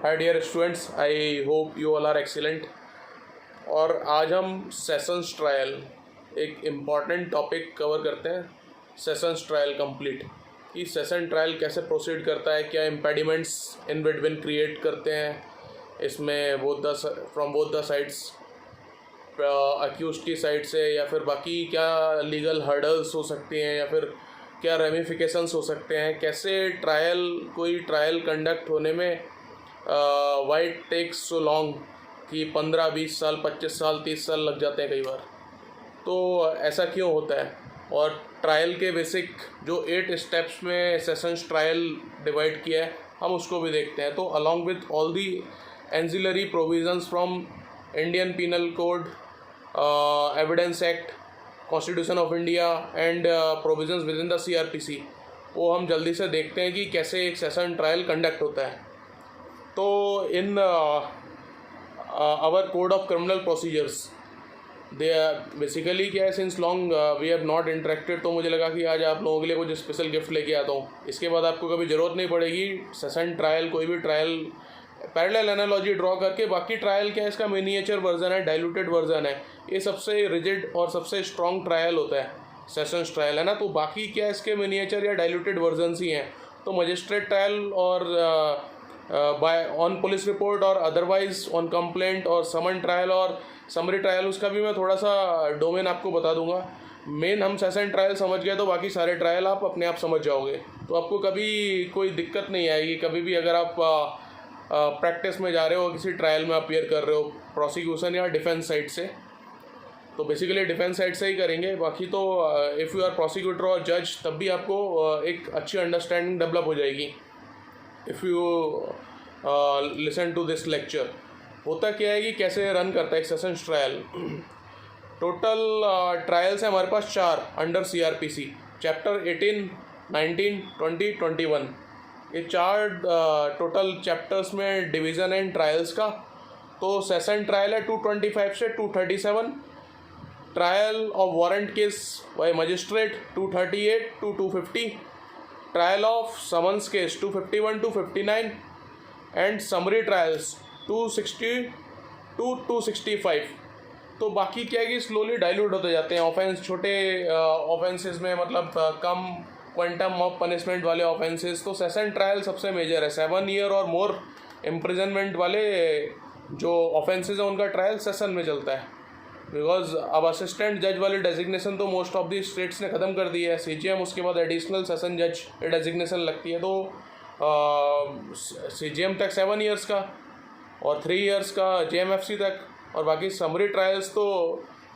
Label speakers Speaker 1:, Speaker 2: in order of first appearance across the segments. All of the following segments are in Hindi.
Speaker 1: Hi dear students, I hope you all are excellent. और आज हम सेशंस ट्रायल एक इम्पॉर्टेंट टॉपिक कवर करते हैं। सेशंस ट्रायल कंप्लीट कि सेशन ट्रायल कैसे प्रोसीड करता है, क्या इम्पेडिमेंट्स इन बिटवीन क्रिएट करते हैं इसमें from both the sides, accused की साइड से, या फिर बाकी क्या लीगल हर्डल्स हो सकती हैं, या फिर क्या रेमिफिकेशंस हो सकते हैं, कैसे कोई ट्रायल कंडक्ट होने में वाई टेक्स सो लॉन्ग कि 15-20 साल, 25 साल, 30 साल लग जाते हैं कई बार। तो ऐसा क्यों होता है, और ट्रायल के बेसिक जो 8 स्टेप्स में सेशंस ट्रायल डिवाइड किया है हम उसको भी देखते हैं। तो along with all the ancillary provisions from Indian penal Code, Evidence Act, Constitution of India and provisions within the CRPC, वो हम जल्दी से देखते हैं कि कैसे एक सेशन ट्रायल कंडक्ट होता है। तो in our code of criminal procedures they basically क्या है, since long we have not interacted, तो मुझे लगा कि आज आप लोगों के लिए कुछ स्पेशल गिफ्ट लेके आता हूँ। इसके बाद आपको कभी ज़रूरत नहीं पड़ेगी सेशन ट्रायल, कोई भी ट्रायल पैरेलल एनालॉजी ड्रॉ करके। बाकी ट्रायल क्या है, इसका मिनिएचर वर्जन है, डाइल्यूटेड वर्जन है, ये सबसे रिजिड और सबसे स्ट्रॉन्ग ट्रायल होता है सेशंस ट्रायल, है ना। तो बाकी क्या इसके मिनिएचर या डाइल्यूटेड वर्जन्स ही हैं। तो मजिस्ट्रेट ट्रायल और बाय ऑन पुलिस रिपोर्ट और अदरवाइज ऑन कंप्लेंट और समन ट्रायल और समरी ट्रायल, उसका भी मैं थोड़ा सा डोमेन आपको बता दूंगा। मेन हम सेशन ट्रायल समझ गए तो बाकी सारे ट्रायल आप अपने आप समझ जाओगे, तो आपको कभी कोई दिक्कत नहीं आएगी। कभी भी अगर आप प्रैक्टिस में जा रहे हो, किसी ट्रायल में अपीयर कर रहे हो प्रोसिक्यूशन या डिफेंस साइड से, तो बेसिकली डिफेंस साइड से ही करेंगे। बाकी तो इफ़ यू आर प्रोसिक्यूटर और जज, तब भी आपको एक अच्छी अंडरस्टैंडिंग डेवलप हो जाएगी if you listen to this lecture. होता क्या है कि कैसे रन करता है एक सेशंस ट्रायल। टोटल ट्रायल्स हैं हमारे पास 4 अंडर CRPC, चैप्टर 18, 19, 20, 21। ये 4 टोटल चैप्टर्स में डिवीज़न है इन ट्रायल्स का। तो सेशन ट्रायल है 225 से 237, trial of warrant case by magistrate 238 to 250, trial of summons case 251 to 59 and summary trials 260 to 265। तो बाकी क्या है कि स्लोली डाइल्यूट होते जाते हैं ऑफेंस, छोटे ऑफेंसेस में, मतलब कम क्वांटम ऑफ पनिशमेंट वाले ऑफेंसेस। तो सेशन ट्रायल सबसे मेजर है। 7 ईयर और मोर इम्प्रिजनमेंट वाले जो ऑफेंसेस हैं उनका ट्रायल सेशन में चलता है, बिकॉज अब असिस्टेंट जज वाली डेजिग्नेशन तो मोस्ट ऑफ दी स्टेट्स ने ख़त्म कर दी है। CGM, उसके बाद एडिशनल सेशन जज डेजिग्नेशन लगती है। तो CGM तक 7 ईयर्स का और 3 ईयर्स का JMFC तक, और बाकी समरी ट्रायल्स तो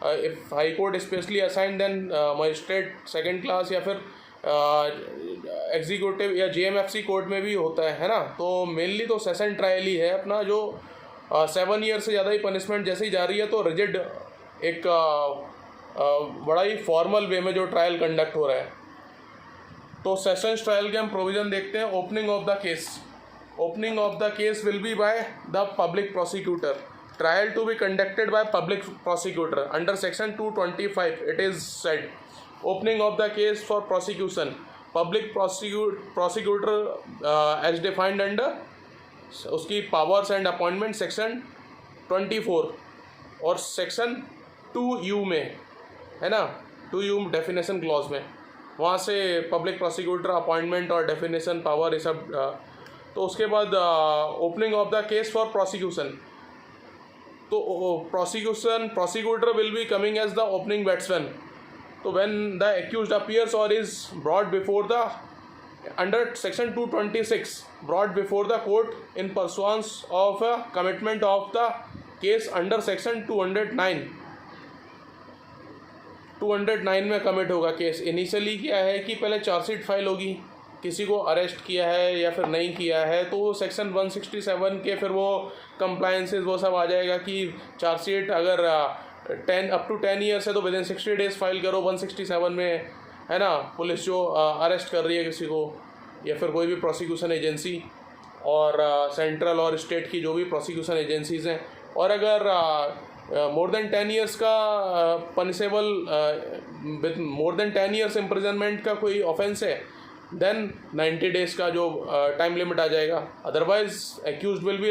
Speaker 1: if high court specially assign then magistrate second class या फिर एग्जीक्यूटिव या JMFC कोर्ट में भी होता है ना। तो मेनली तो सेशन ट्रायल ही है अपना, जो 7 ईयर से ज़्यादा ही पनिशमेंट जैसे ही जा रही है, तो रिजिड एक बड़ा ही फॉर्मल वे में जो ट्रायल कंडक्ट हो रहा है। तो सेशंस ट्रायल के हम प्रोविज़न देखते हैं। Opening of the case, opening of the case will be by the public prosecutor, trial to be conducted by public prosecutor under section 225। It is said opening of the case for prosecution, public prosecutor as defined under उसकी पावर्स एंड अपॉइंटमेंट सेक्शन 24 और सेक्शन 2U में, है ना, 2U डेफिनेशन क्लॉज में, वहाँ से पब्लिक प्रोसिक्यूटर अपॉइंटमेंट और डेफिनेशन पावर ये सब। तो उसके बाद opening of the case for prosecution, तो prosecutor will be coming as the opening batsman. तो व्हेन द एक्यूज्ड अपीयर्स और is brought before the under section 226 brought before the court in pursuance of commitment of the case under section 209 में कमिट होगा केस। इनिशियली क्या है कि पहले चार्जशीट फाइल होगी, किसी को अरेस्ट किया है या फिर नहीं किया है, तो सेक्शन 167 के फिर वो कंप्लायंसेस वो सब आ जाएगा कि चार्जशीट अगर 10 up to 10 ईयर्स है तो विद इन 60 डेज फाइल करो 167 में, है ना। पुलिस जो अरेस्ट कर रही है किसी को, या फिर कोई भी प्रोसिक्यूशन एजेंसी, और सेंट्रल और स्टेट की जो भी प्रोसिक्यूशन एजेंसीज़ हैं, और अगर मोर देन 10 ईयर्स का punishable with more than 10 years imprisonment का कोई ऑफेंस है, देन 90 डेज़ का जो टाइम लिमिट आ जाएगा। Otherwise accused will be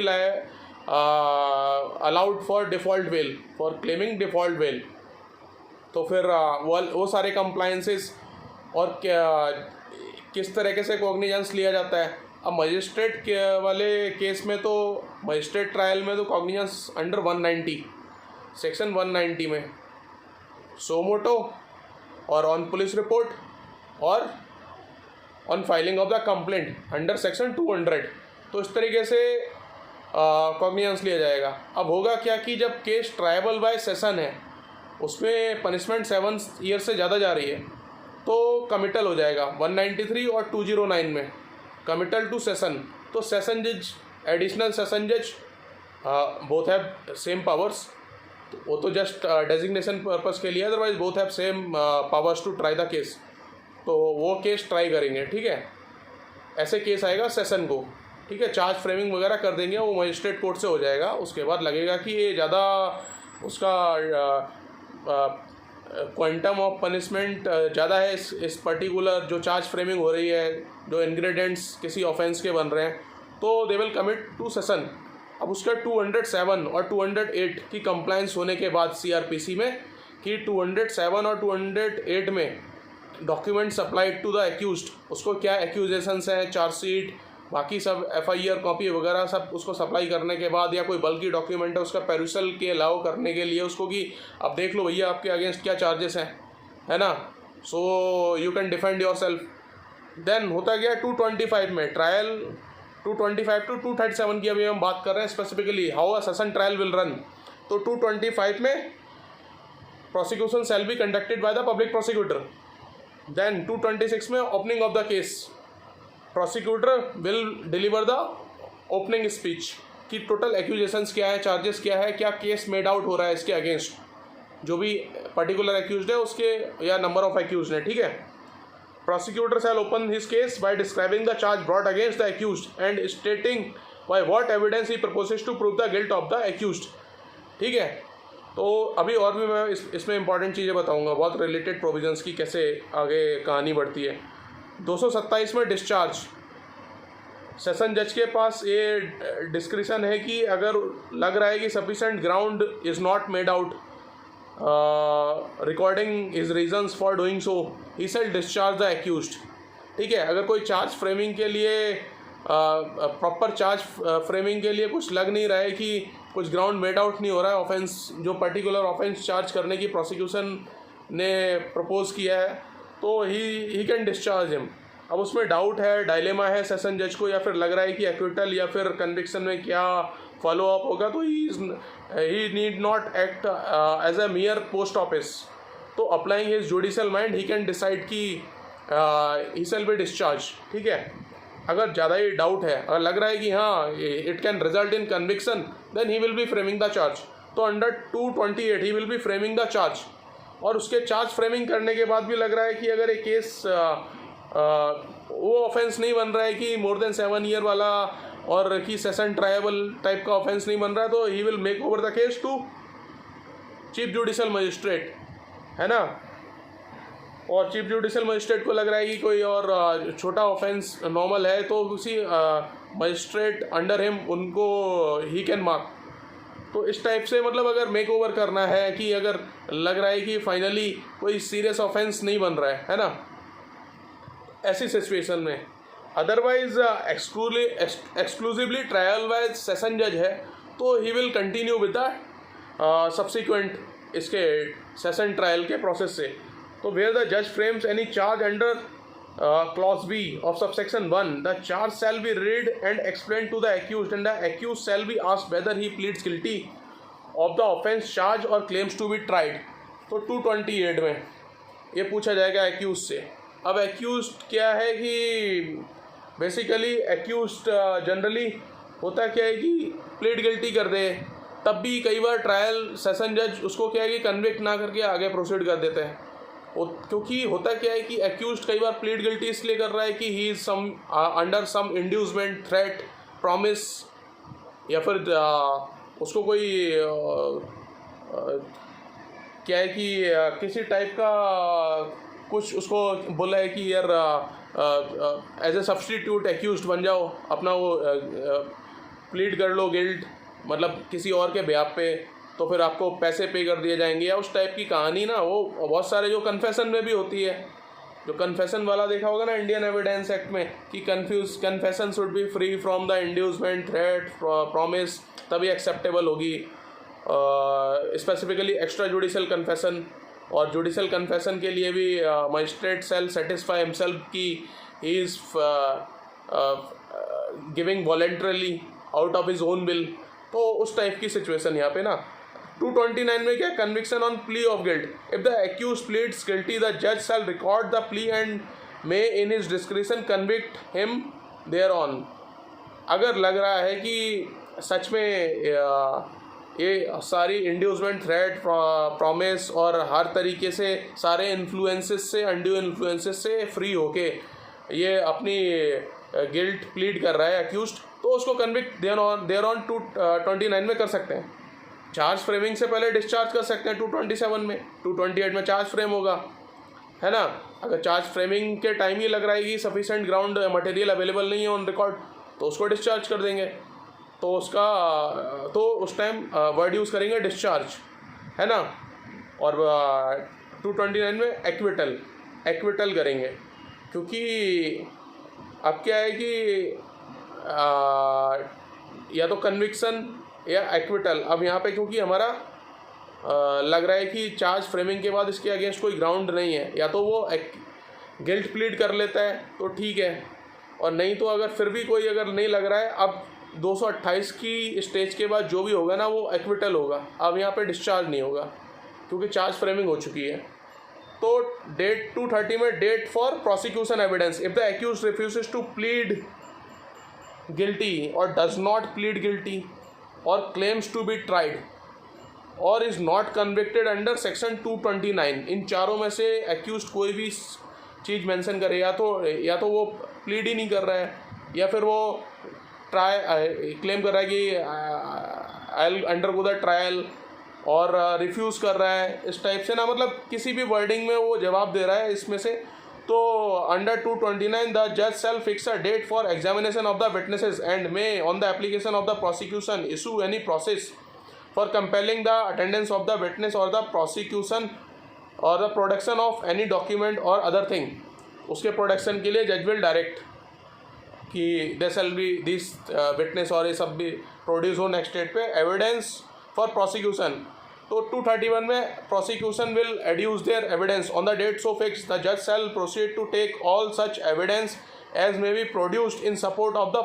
Speaker 1: allowed for default bell, for claiming default bell. तो फिर वो सारे कंप्लायंसेस और क्या किस तरीके से कॉग्निजेंस लिया जाता है। अब मजिस्ट्रेट के वाले केस में तो मजिस्ट्रेट ट्रायल में तो कॉग्निजेंस अंडर 190 सेक्शन 190 में सो मोटो और ऑन पुलिस रिपोर्ट और on filing of the complaint under section 200। तो इस तरीके से कॉग्निजेंस लिया जाएगा। अब होगा क्या कि जब केस ट्रायबल बाय सेशन है, उसमें पनिशमेंट 7 ईयर से ज़्यादा जा रही है, तो कमिटल हो जाएगा 193 और 209 में कमिटल टू सेशन। तो सेशन जज, एडिशनल सेशन जज बोथ हैव सेम पावर्स। वो तो जस्ट डेजिग्नेशन पर्पस के लिए, otherwise both have same powers to try the case. तो वो केस ट्राई करेंगे, ठीक है। ऐसे केस आएगा सेशन को, ठीक है। चार्ज फ्रेमिंग वगैरह कर देंगे, वो मजिस्ट्रेट कोर्ट से हो जाएगा। उसके बाद लगेगा कि ये ज़्यादा उसका क्वांटम ऑफ पनिशमेंट ज़्यादा है इस पर्टिकुलर जो चार्ज फ्रेमिंग हो रही है, जो इंग्रेडिएंट्स किसी ऑफेंस के बन रहे हैं, तो they will commit to session. अब उसका 207 और 208 की कंप्लायंस होने के बाद सीआरपीसी में कि 207 और 208 में document supplied to the accused, उसको क्या एक्यूजेशंस हैं, चार्जशीट, बाकी सब एफआईआर कॉपी वगैरह सब उसको सप्लाई करने के बाद, या कोई बल्कि डॉक्यूमेंट है उसका पेरुसल के अलाउ करने के लिए उसको कि अब देख लो भैया आपके अगेंस्ट क्या चार्जेस हैं, है ना, so you can defend yourself. Then होता गया 225 में ट्रायल, 225 टू 237 की अभी हम बात कर रहे हैं specifically how a session trial will run. तो 225 में prosecution shall be conducted by the public prosecutor. Then 226 में opening of the case, prosecutor will deliver the opening speech कि टोटल एक्यूजेशंस क्या है, चार्जेस क्या है, क्या केस मेड आउट हो रहा है इसके अगेंस्ट, जो भी पर्टिकुलर एक्यूज्ड है उसके या नंबर ऑफ एक्यूज्ड है, ठीक है। Prosecutor shall open his case by describing the charge brought against the accused and stating by what evidence he proposes to prove the guilt of the accused, ठीक है। तो अभी और भी मैं इसमें इंपॉर्टेंट चीज़ें बताऊंगा, बहुत रिलेटेड प्रोविजंस की कैसे आगे कहानी बढ़ती है। 227 में डिस्चार्ज, सेशन जज के पास ये डिस्क्रिशन है कि अगर लग रहा है कि sufficient ground is not made out recording is reasons for doing so, he shall discharge the accused, ठीक है। अगर कोई चार्ज फ्रेमिंग के लिए प्रॉपर चार्ज फ्रेमिंग के लिए कुछ लग नहीं रहा है कि कुछ ग्राउंड मेड आउट नहीं हो रहा है, ऑफेंस जो पर्टिकुलर ऑफेंस चार्ज करने की प्रोसिक्यूशन ने प्रपोज किया है, तो ही कैन डिस्चार्ज हिम। अब उसमें डाउट है, डायलेमा है सेशन जज को, या फिर लग रहा है कि एक्विटल या फिर कन्विक्शन में क्या फॉलो अप होगा, तो he need not act as a mere post office. तो applying his judicial mind he can decide कि ही शैल बी डिस्चार्ज, ठीक है। अगर ज़्यादा ही डाउट है, अगर लग रहा है कि हाँ it can result in conviction, then he will be framing the charge. तो under 228 he will be framing the charge. और उसके चार्ज फ्रेमिंग करने के बाद भी लग रहा है कि अगर एक केस वो ऑफेंस नहीं बन रहा है कि मोर देन 7 ईयर वाला, और कि सेशन ट्रायबल टाइप का ऑफेंस नहीं बन रहा है, तो he will make over the case to chief judicial magistrate, है ना। और चीफ जुडिशियल मजिस्ट्रेट को लग रहा है कि कोई और छोटा ऑफेंस नॉर्मल है, तो उसी मजिस्ट्रेट अंडर हिम उनको ही कैन मार्क। तो इस टाइप से मतलब अगर मेक ओवर करना है कि अगर लग रहा है कि फाइनली कोई सीरियस ऑफेंस नहीं बन रहा है ना, ऐसी सिचुएशन में। Otherwise exclusively trial by session जज है, तो he will continue with the subsequent इसके सेशन ट्रायल के प्रोसेस से। तो वेयर द जज frames any charge under clause B of subsection 1, the charge shall be read and explained to the accused, and the accused shall be asked whether he pleads guilty of the offence charged or claims to be tried. तो 228 में ये पूछा जाएगा accused से। अब accused क्या है कि बेसिकली accused जनरली होता क्या है कि प्लीड गिल्टी कर दे, तब भी कई बार ट्रायल सेशन जज उसको क्या है कि कन्विक्ट ना करके आगे प्रोसीड कर देते हैं। क्योंकि होता क्या है कि एक्यूज्ड कई बार प्लीड गिल्टी इसलिए कर रहा है कि he is some under some inducement, threat, promise, या फिर उसको कोई क्या है कि किसी टाइप का कुछ उसको बोला है कि यार एज ए सब्स्टिट्यूट एक्यूज्ड बन जाओ, अपना वो प्लीड कर लो गिल्ट, मतलब किसी और के बेहाफ पे, तो फिर आपको पैसे पे कर दिए जाएंगे, या उस टाइप की कहानी ना वो बहुत सारे जो कन्फेशन में भी होती है, जो कन्फेशन वाला देखा होगा ना इंडियन एविडेंस एक्ट में कि confession should be free from the inducement, threat, promise, तभी एक्सेप्टेबल होगी। स्पेसिफिकली एक्स्ट्रा जुडिशियल कन्फेशन, और जुडिशियल कन्फेशन के लिए भी मजिस्ट्रेट सेल सेटिस्फाई हिमसेल्फ की he is giving voluntarily out of his own will. तो उस टाइप की सिचुएशन यहाँ पे ना 229 में क्या, conviction on plea of guilt. If the accused pleads guilty the जज shall record the plea and may in his discretion convict him thereon. अगर लग रहा है कि सच में ये सारी इंड्यूसमेंट, थ्रेट, प्रॉमिस और हर तरीके से सारे इन्फ्लुएंसेस से, अनड्यू इन्फ्लुएंसेस से फ्री होके ये अपनी गिल्ट प्लीड कर रहा है एक्यूज्ड, तो उसको कन्विक्ट देयर ऑन 229 में कर सकते हैं। चार्ज फ्रेमिंग से पहले डिस्चार्ज कर सकते हैं 227 में, 228 में चार्ज फ्रेम होगा, है ना। अगर चार्ज फ्रेमिंग के टाइम ही लग रहा है कि सफिशेंट ग्राउंड मटेरियल अवेलेबल नहीं है ऑन रिकॉर्ड, तो उसको डिस्चार्ज कर देंगे, तो उसका तो उस टाइम वर्ड यूज़ करेंगे डिस्चार्ज, है ना। और 229 में एक्विटल करेंगे, क्योंकि अब क्या है कि या तो कन्विक्शन या एक्विटल। अब यहाँ पे क्योंकि हमारा लग रहा है कि चार्ज फ्रेमिंग के बाद इसके अगेंस्ट कोई ग्राउंड नहीं है, या तो वो गिल्ट प्लीड कर लेता है तो ठीक है, और नहीं तो अगर फिर भी कोई अगर नहीं लग रहा है, अब 228 की स्टेज के बाद जो भी होगा ना वो एक्विटल होगा। अब यहाँ पे डिस्चार्ज नहीं होगा क्योंकि चार्ज फ्रेमिंग हो चुकी है। तो डेट 230 में date for prosecution evidence. If the accused refuses to plead guilty और डज नॉट प्लीड गिल्टी और क्लेम्स टू बी ट्राइड और is not convicted under section 229, इन चारों में से एक्यूज्ड कोई भी चीज़ मेंशन करे, या तो वो प्लीड ही नहीं कर रहा है, या फिर वो क्लेम कर रहा है कि I will undergo the trial, और रिफ्यूज़ कर रहा है, इस टाइप से ना, मतलब किसी भी वर्डिंग में वो जवाब दे रहा है इसमें से, तो अंडर 229 द जज shall fix a date for examination of the witnesses and may on the application of the prosecution issue any process for compelling the attendance of the witness or the prosecution or the production of any document or other thing. उसके प्रोडक्शन के लिए जज विल डायरेक्ट कि they shall be this witness और ये सब भी प्रोड्यूस हो नेक्स्ट डेट पे एविडेंस फॉर प्रोसिक्यूशन। तो 231 में prosecution will adduce their evidence on the date so fixed the जज shall proceed to take all such evidence as may be produced in support of the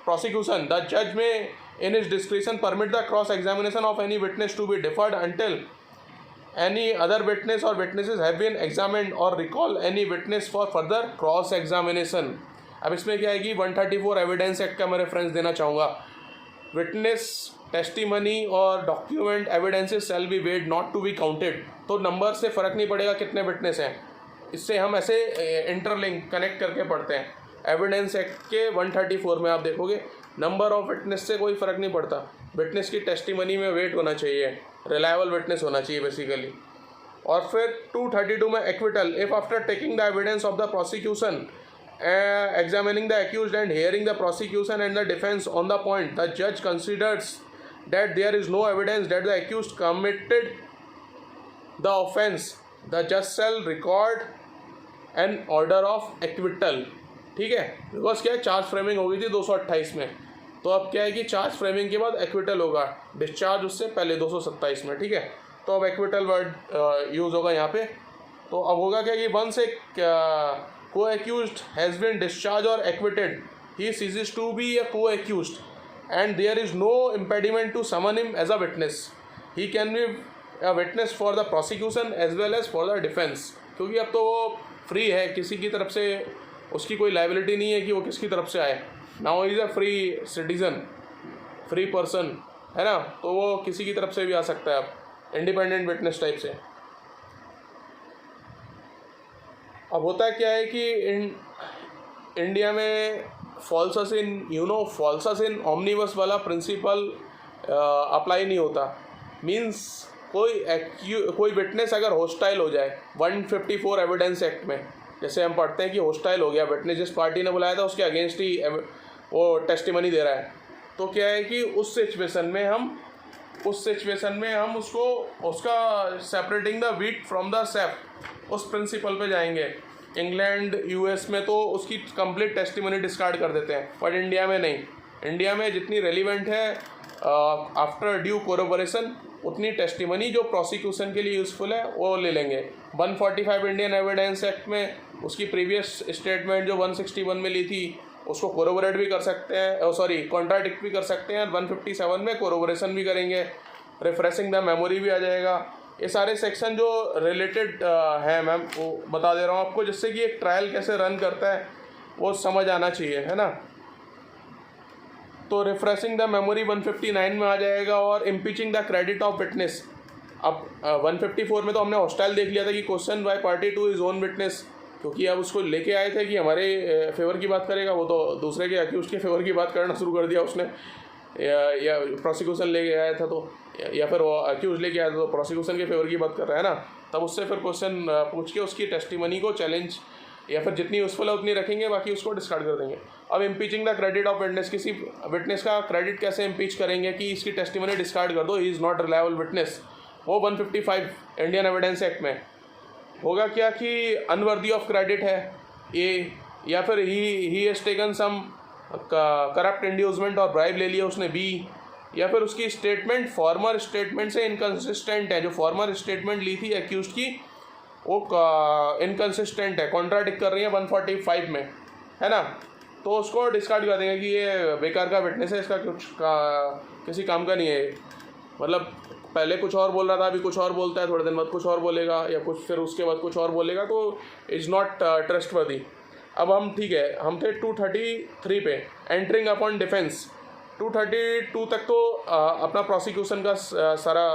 Speaker 1: prosecution. The जज में in his discretion permit the cross examination of any witness to be deferred until any other witness or witnesses have been examined or recall any witness for further cross examination। अब इसमें क्या है कि 134 एविडेंस एक्ट का मैं रेफरेंस देना चाहूँगा। विटनेस टेस्टिमनी और document evidences shall be weighed not to be counted. तो नंबर से फ़र्क नहीं पड़ेगा कितने विटनेस हैं, इससे हम ऐसे इंटरलिंक कनेक्ट करके पढ़ते हैं। एविडेंस एक्ट के 134 में आप देखोगे नंबर ऑफ विटनेस से कोई फ़र्क नहीं पड़ता, विटनेस की टेस्टिमनी में वेट होना चाहिए, रिलायबल विटनेस होना चाहिए बेसिकली। और फिर 232 में acquittal. If after taking the evidence of the prosecution examining the accused and hearing the prosecution and the defense on the point, the judge considers that there is no evidence that the accused committed the offence, the judge shall record an order of acquittal। ठीक है, बिकॉज क्या है, चार्ज फ्रेमिंग हो गई थी 228 में, तो अब क्या है कि चार्ज फ्रेमिंग के बाद एक्विटल होगा, डिस्चार्ज उससे पहले 227 में। ठीक है, तो अब एक्विटल वर्ड यूज़ होगा यहाँ पे। तो अब होगा क्या कि once a co-accused has been discharged or acquitted, he ceases to be a co-accused and there is no impediment to summon him as a witness. He can be a witness for the prosecution as well as for the defense, क्योंकि अब तो वो फ्री है, किसी की तरफ से उसकी कोई लाइबिलिटी नहीं है कि वो किसकी तरफ से आए। Now is a free citizen, free person, है ना, तो वो किसी की तरफ से भी आ सकता है, अब इंडिपेंडेंट विटनेस टाइप से। अब होता क्या है कि इंडिया में फॉल्सस इन ओमनिबस वाला प्रिंसिपल अप्लाई नहीं होता। मींस कोई विटनेस अगर हॉस्टाइल हो जाए 154 एविडेंस एक्ट में, जैसे हम पढ़ते हैं कि हॉस्टाइल हो गया विटनेस, जिस पार्टी ने बुलाया था उसके अगेंस्ट ही वो टेस्टिमनी दे रहा है, तो क्या है कि उस सिचुएशन में हम उसको उसका separating the wheat from the SAP उस प्रिंसिपल पे जाएंगे। इंग्लैंड यूएस में तो उसकी कंप्लीट टेस्टिमनी डिस्कार्ड कर देते हैं, बट इंडिया में नहीं। इंडिया में जितनी रेलिवेंट है आफ्टर ड्यू कोरोबोरेशन उतनी टेस्टिमनी जो प्रोसिक्यूशन के लिए यूज़फुल है वो ले लेंगे। 145 इंडियन एविडेंस एक्ट में उसकी प्रीवियस स्टेटमेंट जो 161 में ली थी उसको कोरोबोरेट भी कर सकते हैं, कॉन्ट्राडिक्ट भी कर सकते हैं। 157 में कोरोबोरेशन भी करेंगे, रिफ्रेशिंग द मेमोरी भी आ जाएगा। ये सारे सेक्शन जो रिलेटेड हैं मैम वो बता दे रहा हूँ आपको, जिससे कि एक ट्रायल कैसे रन करता है वो समझ आना चाहिए, है ना। तो रिफ्रेशिंग द मेमोरी 159 में आ जाएगा, और इम्पीचिंग द क्रेडिट ऑफ विटनेस। अब 154 में तो हमने हॉस्टाइल देख लिया था कि question by party to his own witness, क्योंकि अब उसको लेके आए थे कि हमारे फेवर की बात करेगा, वो तो दूसरे के अक्यूज के फेवर की बात करना शुरू कर दिया उसने, या प्रोसिक्यूशन लेके आया था तो, या फिर वो अक्यूज लेके आया था तो प्रोसिक्यूशन के फेवर की बात कर रहा है ना। तब उससे फिर क्वेश्चन पूछ के उसकी टेस्टिमनी को चैलेंज या फिर जितनी यूजफुल है उतनी रखेंगे, बाकी उसको डिस्कार्ड कर देंगे। अब इम्पीचिंग द क्रेडिट ऑफ विटनेस, किसी विटनेस का क्रेडिट कैसे इम्पीच करेंगे कि इसकी टेस्टिमनी डिस्कार्ड कर दो, he is not reliable witness, वो 155 इंडियन एविडेंस एक्ट में होगा क्या कि अनवर्दी ऑफ क्रेडिट है ए, या फिर he has taken some corrupt inducement और ब्राइब ले लिया उसने बी, या फिर उसकी स्टेटमेंट फॉर्मर स्टेटमेंट से इनकन्सिस्टेंट है, जो फॉर्मर स्टेटमेंट ली थी एक्यूज की वो इनकन्सिस्टेंट है, कॉन्ट्राडिक्ट कर रही है 145 में, है ना। तो उसको डिस्कार्ड कर देंगे कि ये बेकार का विटनेस है, इसका किसी काम का नहीं है, मतलब पहले कुछ और बोल रहा था अभी कुछ और बोलता है, थोड़े दिन बाद कुछ और बोलेगा, या कुछ फिर उसके बाद कुछ और बोलेगा, तो इज़ नॉट ट्रस्टवर्दी। अब हम ठीक है, हम थे 233 पे, एंटरिंग अपॉन डिफेंस। 232 तक तो अपना प्रोसिक्यूशन का सारा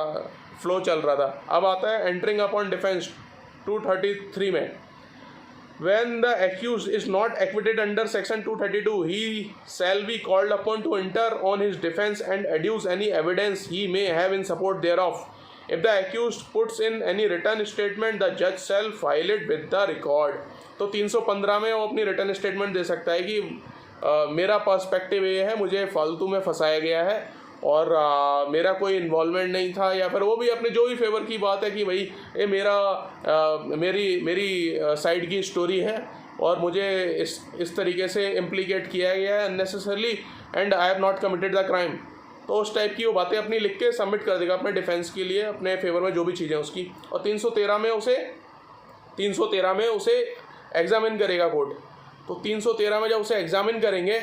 Speaker 1: फ्लो चल रहा था। अब आता है एंटरिंग अपॉन डिफेंस 233 में। When the accused is not acquitted under section 232, he shall be called upon to enter on his defense and adduce any evidence he may have in support thereof. If the accused puts in any written statement, the judge shall file it with the record. तो 315 में वो अपनी रिटर्न स्टेटमेंट दे सकता है कि मेरा पर्सपेक्टिव ये है, मुझे फालतू में फंसाया गया है और मेरा कोई इन्वॉल्वमेंट नहीं था, या फिर वो भी अपने जो भी फेवर की बात है कि भाई ये मेरी साइड की स्टोरी है और मुझे इस तरीके से इम्प्लीकेट किया गया है unnecessarily and I have not committed the crime. तो उस टाइप की वो बातें अपनी लिख के सबमिट कर देगा अपने डिफेंस के लिए, अपने फेवर में जो भी चीज़ें उसकी। और 313 में उसे एग्जामिन करेगा कोर्ट। तो 313 में जब उसे एग्जामिन करेंगे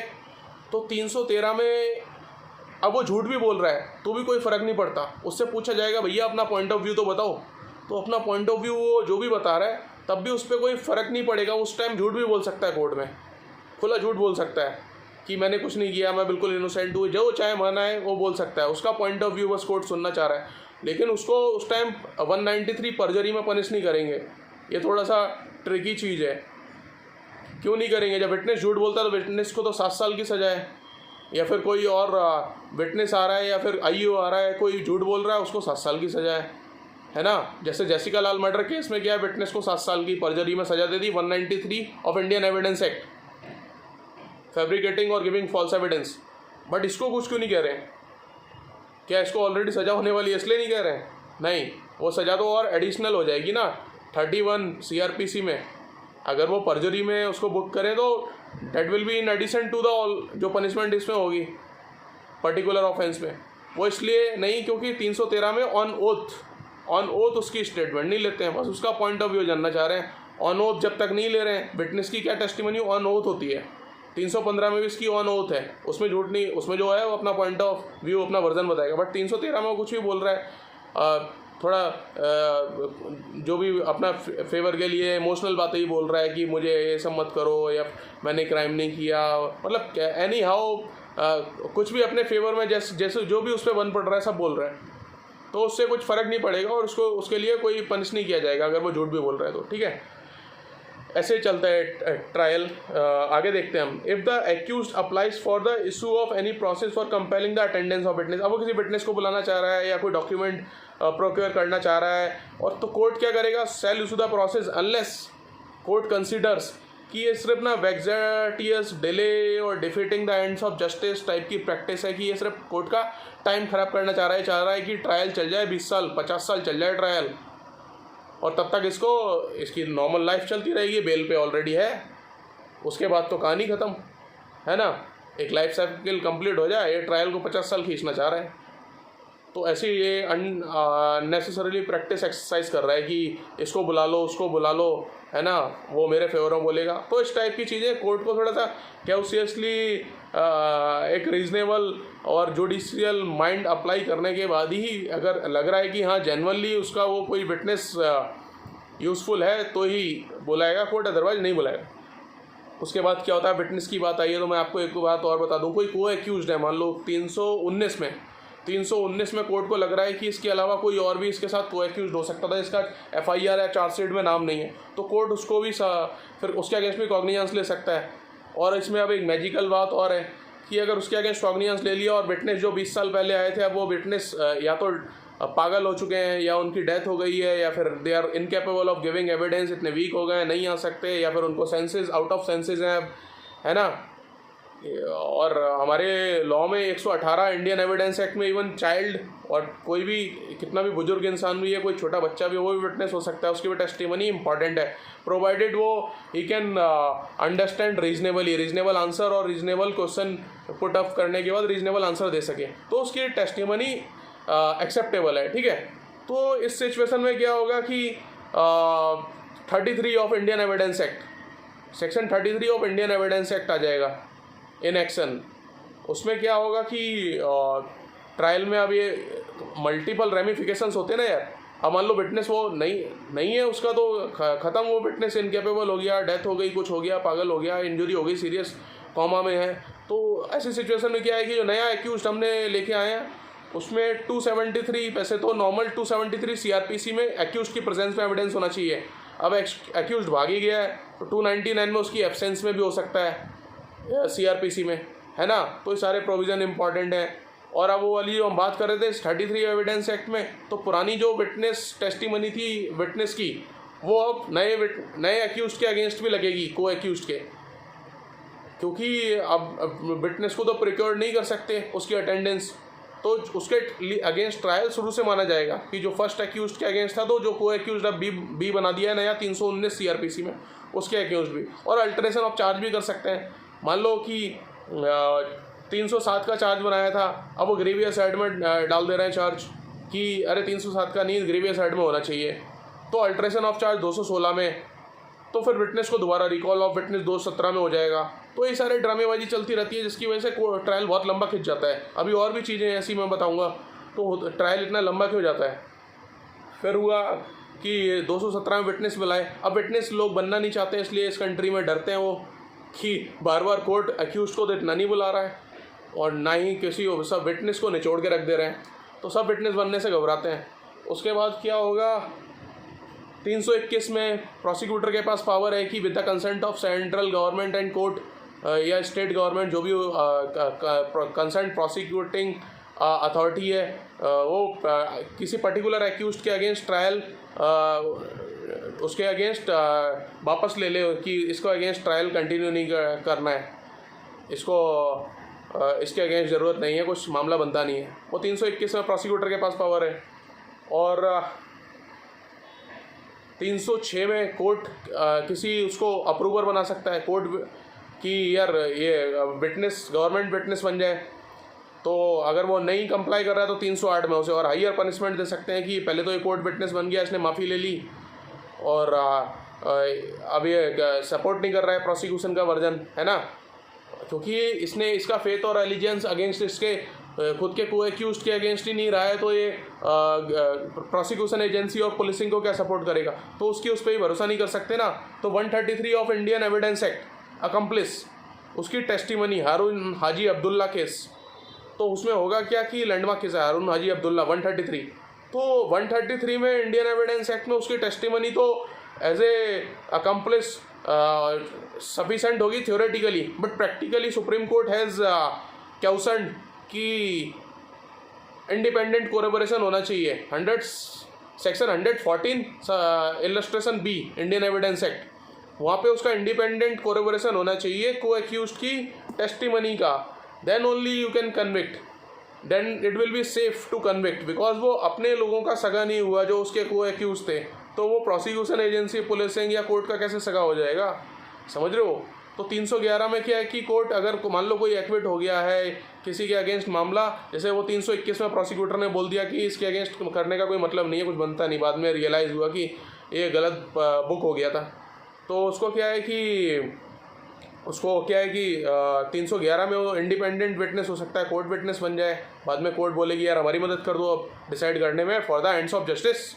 Speaker 1: तो 313 में अब वो झूठ भी बोल रहा है तो भी कोई फ़र्क नहीं पड़ता, उससे पूछा जाएगा भैया अपना पॉइंट ऑफ व्यू तो बताओ, तो अपना पॉइंट ऑफ व्यू वो जो भी बता रहा है तब भी उस पर कोई फ़र्क नहीं पड़ेगा। उस टाइम झूठ भी बोल सकता है कोर्ट में, खुला झूठ बोल सकता है कि मैंने कुछ नहीं किया, मैं बिल्कुल इनोसेंट हूँ, जो चाहे माना है वो बोल सकता है, उसका पॉइंट ऑफ व्यू बस कोर्ट सुनना चाह रहा है। लेकिन उसको उस टाइम 193 परजरी में पनिश नहीं करेंगे, ये थोड़ा सा ट्रिकी चीज़ है। क्यों नहीं करेंगे? जब विटनेस झूठ बोलता है तो विटनेस को तो 7 साल की सज़ा है, या फिर कोई और विटनेस आ रहा है या फिर आईओ आ रहा है कोई झूठ बोल रहा है उसको 7 साल की सज़ा है ना। जैसे जेसिका लाल मर्डर केस में क्या है, विटनेस को 7 साल की परजरी में सज़ा दे दी 193 of Indian evidence act, fabricating और गिविंग फॉल्स एविडेंस। बट इसको कुछ क्यों नहीं कह रहे हैं? क्या इसको ऑलरेडी सज़ा होने वाली है इसलिए नहीं कह रहे हैं? नहीं, वो सज़ा तो और एडिशनल हो जाएगी ना 31 CRPC में। अगर वो परजरी में उसको बुक करें तो that will be in addition to the all जो पनिशमेंट इसमें होगी पर्टिकुलर ऑफेंस में। वो इसलिए नहीं क्योंकि 313 में ऑन ओथ उसकी स्टेटमेंट नहीं लेते हैं, बस उसका पॉइंट ऑफ व्यू जानना चाह रहे हैं। ऑन ओथ जब तक नहीं ले रहे हैं, विटनेस की क्या टेस्टिमनी ऑन ओथ होती है, 315 में भी इसकी ऑन ओथ है, उसमें झूठ नहीं, उसमें जो है वो अपना पॉइंट ऑफ व्यू अपना वर्जन बताएगा। बट 313 में वो कुछ भी बोल रहा है, थोड़ा जो भी अपना फेवर के लिए इमोशनल बातें ही बोल रहा है कि मुझे ये सब मत करो या मैंने क्राइम नहीं किया, मतलब एनी हाउ कुछ भी अपने फेवर में जैसे जो भी उस पर बन पड़ रहा है सब बोल रहा है, तो उससे कुछ फ़र्क नहीं पड़ेगा और उसके लिए कोई पनिश नहीं किया जाएगा अगर वो झूठ भी बोल रहा है तो। ठीक है, ऐसे चलता है ट्रायल। आगे देखते हैं हम। If the accused applies for the issue of any process for compelling the attendance of witness, अब वो किसी विटनेस को बुलाना चाह रहा है या कोई डॉक्यूमेंट प्रोक्योर करना चाह रहा है, और तो कोर्ट क्या करेगा, shall issue the process unless court considers कि ये सिर्फ ना वेक्सेटियस डिले और defeating the ends of justice type की प्रैक्टिस है, कि ये सिर्फ कोर्ट का टाइम ख़राब करना चाह रहा है कि ट्रायल चल जाए 20 साल 50 साल चल जाए ट्रायल, और तब तक इसकी नॉर्मल लाइफ चलती रहेगी, बेल पे ऑलरेडी है, उसके बाद तो कहानी ख़त्म है ना, एक लाइफ साइकिल कंप्लीट हो जाए, ये ट्रायल को 50 साल खींचना चाह रहे हैं। तो ऐसे ये अननेसेसरीली प्रैक्टिस एक्सरसाइज कर रहा है कि इसको बुला लो उसको बुला लो, है ना, वो मेरे फेवर में बोलेगा। तो इस टाइप की चीज़ें कोर्ट को थोड़ा सा कैउसियसली एक रीजनेबल और जुडिशियल माइंड अप्लाई करने के बाद ही अगर लग रहा है कि हाँ जेन्युइनली उसका वो कोई विटनेस यूज़फुल है तो ही बुलाएगा कोर्ट, अदरवाइज नहीं बुलाएगा। उसके बाद क्या होता है, विटनेस की बात आई है तो मैं आपको एक बात और बता दूं। कोई को एक्यूज्ड है, मान लो 319 में कोर्ट को लग रहा है कि इसके अलावा कोई और भी इसके साथ को एक्यूज्ड हो सकता था, इसका FIR या चार्जशीट में नाम नहीं है, तो कोर्ट उसको भी फिर उसके अगेंस्ट भी कॉग्निजेंस ले सकता है। और इसमें अब एक मैजिकल बात और है कि अगर उसके अगेंस्ट कॉग्निजेंस ले लिया और विटनेस जो 20 साल पहले आए थे, अब वो विटनेस या तो पागल हो चुके हैं या उनकी डेथ हो गई है या फिर they are incapable of giving evidence, इतने वीक हो गए हैं नहीं आ सकते, या फिर उनको सेंसेस आउट ऑफ सेंसेस हैं अब, है ना। और हमारे लॉ में 118 इंडियन एविडेंस एक्ट में इवन चाइल्ड और कोई भी कितना भी बुजुर्ग इंसान भी है, कोई छोटा बच्चा भी, वो भी विटनेस हो सकता है, उसकी भी टेस्टिमनी इंपॉर्टेंट है, प्रोवाइडेड वो he can understand reasonable answer और रीजनेबल क्वेश्चन पुट अप करने के बाद रीजनेबल आंसर दे सके, तो उसकी टेस्टिमनी एक्सेप्टेबल है, ठीक है। तो इस सिचुएशन में क्या होगा कि 33 of Indian evidence act, section 33 of Indian evidence act आ जाएगा इन एक्शन। उसमें क्या होगा कि ट्रायल में अब ये मल्टीपल रेमिफिकेशंस होते हैं ना यार। अब मान लो विटनेस वो नहीं है, उसका तो ख़त्म, वो विटनेस इनकेपेबल हो गया, डेथ हो गई, कुछ हो गया, पागल हो गया, इंजरी हो गई, सीरियस कॉमा में है। तो ऐसी सिचुएशन में क्या है कि जो नया एक्यूज हमने लेके आए हैं उसमें 273, वैसे तो नॉर्मल 273 CRPC में एक्यूज की प्रेजेंस में एविडेंस होना चाहिए। अब एक्यूज भाग ही गया है तो 299 में उसकी एब्सेंस में भी हो सकता है CRPC में, है ना। तो ये सारे प्रोविज़न इंपॉर्टेंट हैं। और अब वो वाली जो हम बात कर रहे थे 33 एविडेंस एक्ट में, तो पुरानी जो विटनेस टेस्टिमनी थी विटनेस की, वो अब नए एक्यूज के अगेंस्ट भी लगेगी, को एक्यूज के, क्योंकि अब विटनेस को तो प्रिक्योर नहीं कर सकते उसकी अटेंडेंस, तो उसके अगेंस्ट ट्रायल शुरू से माना जाएगा कि जो फर्स्ट एक्यूज के अगेंस्ट था, तो जो को एक्यूज अब बी बना दिया है नया 319 CRPC में, उसके एक्यूज भी, और अल्टरेशन ऑफ चार्ज भी कर सकते हैं। मान लो कि 307 का चार्ज बनाया था, अब वो ग्रीवियस हेड में डाल दे रहे हैं चार्ज कि अरे 307 का नहीं, ग्रीवियस हेड में होना चाहिए, तो अल्टरेशन ऑफ चार्ज 216 में, तो फिर विटनेस को दोबारा रिकॉल ऑफ विटनेस 217 में हो जाएगा। तो ये सारे ड्रामेबाजी चलती रहती है जिसकी वजह से ट्रायल बहुत लंबा खिंच जाता है। अभी और भी चीज़ें ऐसी मैं बताऊँगा, तो ट्रायल इतना लंबा क्यों जाता है। फिर हुआ कि 217 में विटनेस बुलाए, अब विटनेस लोग बनना नहीं चाहते, इसलिए इस कंट्री में डरते हैं वो कि बार बार कोर्ट एक्यूज को तो इतना नहीं बुला रहा है और ना ही किसी सब विटनेस को निचोड़ के रख दे रहे हैं, तो सब विटनेस बनने से घबराते हैं। उसके बाद क्या होगा, 321 में प्रोसिक्यूटर के पास पावर है कि with the consent of central government and court या स्टेट गवर्नमेंट, जो भी कंसर्न प्रोसिक्यूटिंग अथॉरिटी है, वो किसी पर्टिकुलर एक्यूज के अगेंस्ट ट्रायल उसके अगेंस्ट वापस ले ले कि इसको अगेंस्ट ट्रायल कंटिन्यू नहीं करना है, इसको इसके अगेंस्ट ज़रूरत नहीं है, कुछ मामला बनता नहीं है, वो 321 में प्रोसिक्यूटर के पास पावर है। और 306 में कोर्ट किसी उसको अप्रूवर बना सकता है कोर्ट कि यार ये विटनेस गवर्नमेंट विटनेस बन जाए, तो अगर वो नहीं कंप्लाई कर रहा है तो 308 में उसे और हाईयर पनिशमेंट दे सकते हैं कि पहले तो ये कोर्ट विटनेस बन गया, इसने माफ़ी ले ली और अब ये सपोर्ट नहीं कर रहा है प्रोसिक्यूशन का वर्जन, है ना, क्योंकि इसने इसका फेथ और एलिजेंस अगेंस्ट इसके खुद के को एक्यूज के अगेंस्ट ही नहीं रहा है, तो ये प्रोसिक्यूशन एजेंसी और पुलिसिंग को क्या सपोर्ट करेगा, तो उसकी उस पर ही भरोसा नहीं कर सकते ना। तो 133 of Indian evidence act accomplish, उसकी टेस्टिमनी हारून हाजी अब्दुल्ला केस, तो उसमें होगा क्या कि लैंडमार्क केस है हारून हाजी अब्दुल्ला 133, तो 133 में इंडियन एविडेंस एक्ट में उसकी टेस्टिमनी तो एज ए अकम्प्लिस सफिशेंट होगी theoretically, but practically supreme court has question कि इंडिपेंडेंट कोरेबोरेशन होना चाहिए। Section 114 illustration B Indian evidence act, वहाँ पे उसका इंडिपेंडेंट कोरेबोरेशन होना चाहिए को एक्यूज्ड की टेस्टिमनी का, then only you can convict, then it will be safe to convict, because वो अपने लोगों का सगा नहीं हुआ जो उसके को एक्यूज थे, तो वो प्रोसिक्यूशन एजेंसी, पुलिसिंग या कोर्ट का कैसे सगा हो जाएगा, समझ रहे हो। तो 311 में क्या है कि कोर्ट अगर मान लो कोई एक्विट हो गया है किसी के अगेंस्ट मामला, जैसे वो 321 में प्रोसिक्यूटर ने बोल दिया कि इसके अगेंस्ट करने का कोई मतलब नहीं है, कुछ बनता नहीं, बाद में रियलाइज़ हुआ कि ये गलत बुक हो गया था, तो उसको क्या है कि 311 में वो इंडिपेंडेंट विटनेस हो सकता है, कोर्ट विटनेस बन जाए, बाद में कोर्ट बोलेगी यार हमारी मदद कर दो अब डिसाइड करने में for the ends of justice.